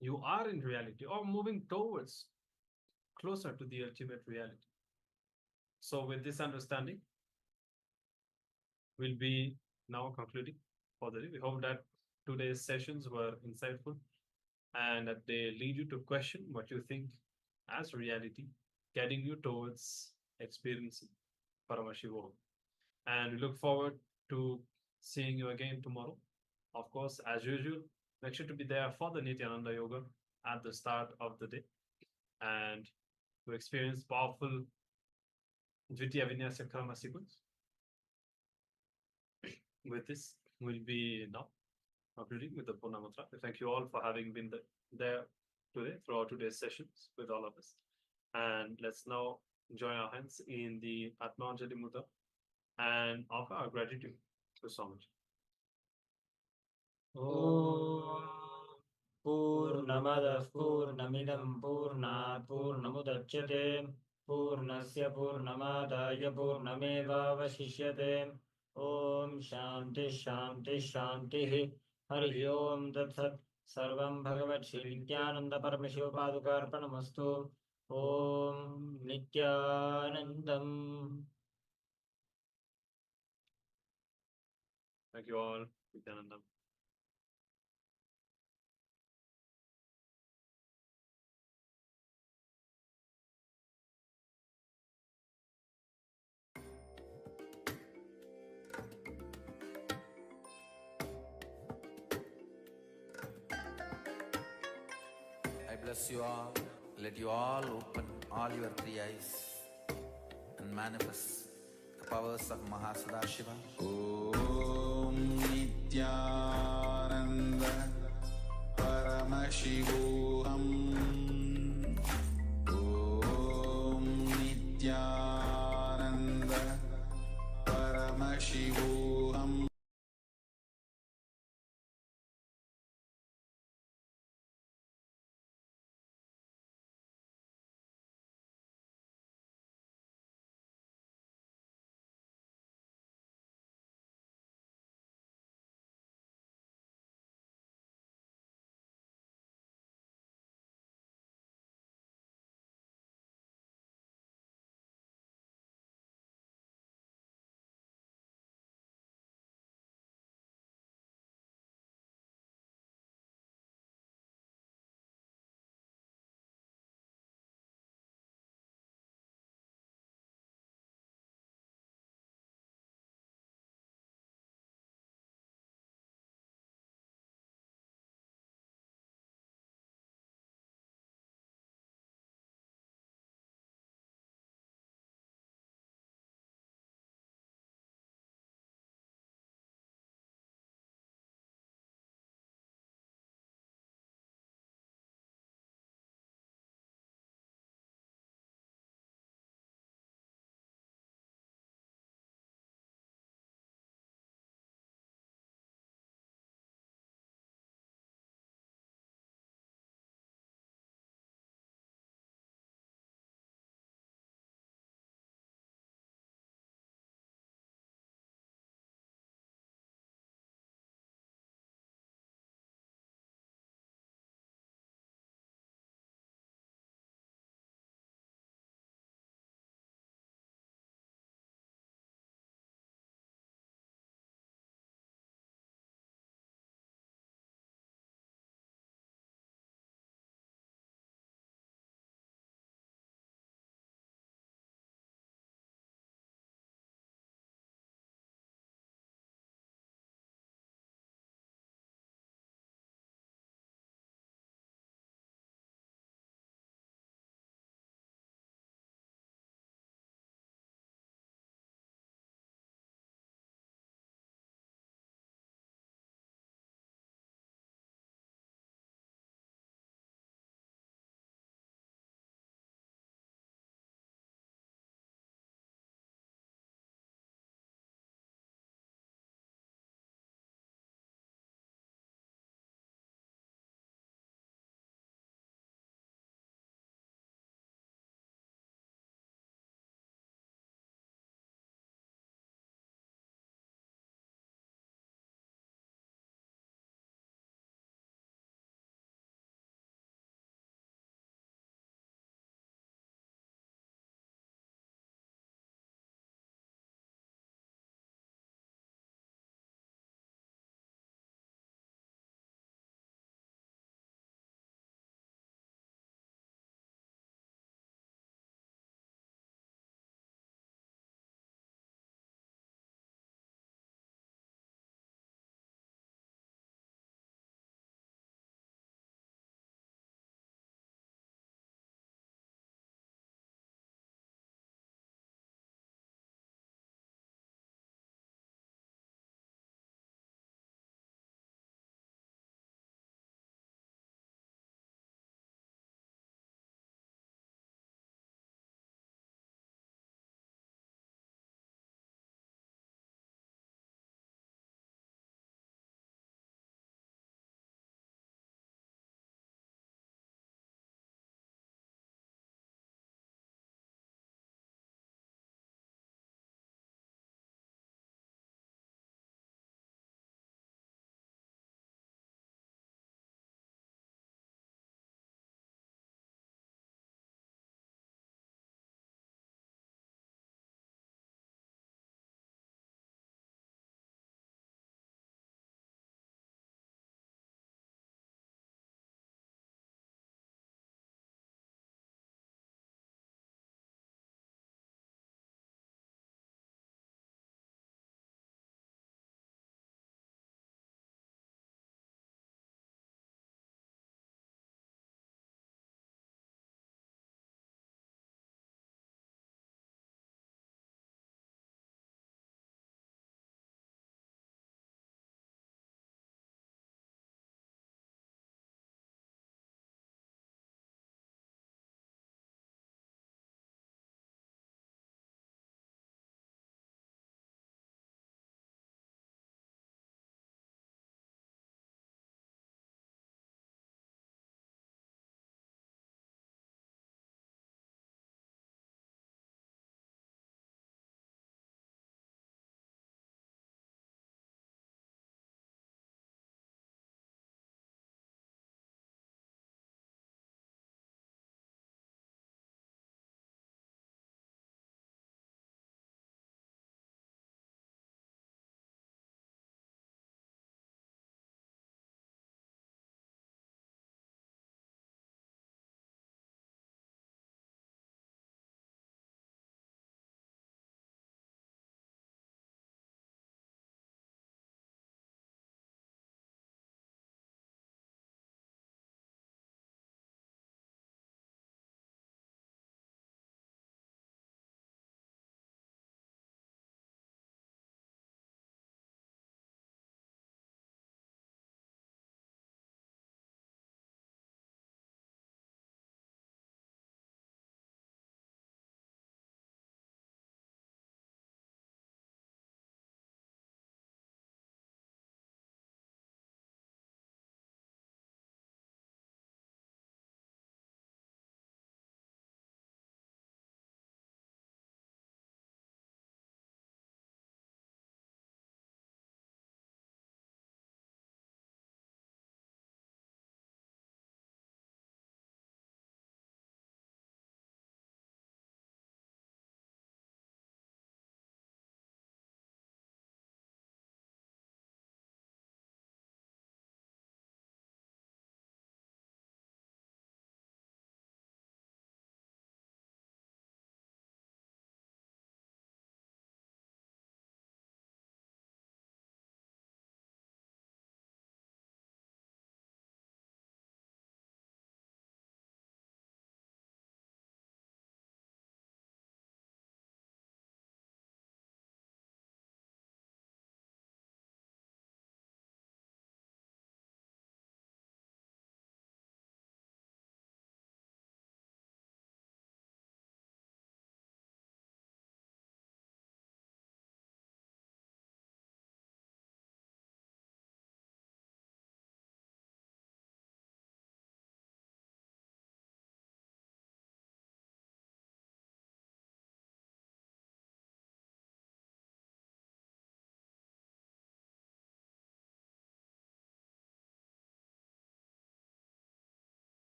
you are in reality or moving towards closer to the ultimate reality. So with this understanding, we'll be now concluding for the day. We hope that today's sessions were insightful and that they lead you to question what you think as reality, guiding you towards experiencing Paramashivoham. And we look forward to seeing you again tomorrow. Of course, as usual, make sure to be there for the Nithyananda Yoga at the start of the day and to experience powerful Dvitiya Vinyasa Karma sequence. With this, we'll be now concluding with the Purna Mantra. Thank you all for having been there today throughout today's sessions with all of us. And let's now join our hands in the Atmanjali Mudra and offer our gratitude to Swamiji. Om Purnamadah Purnamidam Purnat Purnamudachyate Purnasya Purnamadaya Purnamevavashishyate Om Shanti Shanti Shanti Hari Om Tat Sat Sarvam Bhagavat Shri Nithyananda Paramashivopadukarpanamastu Om Nithyanandam. Thank you all. Nithyananda. I bless you all. Let you all open all your three eyes and manifest the powers of Mahasadashiva. Om Nithyananda Paramashivoham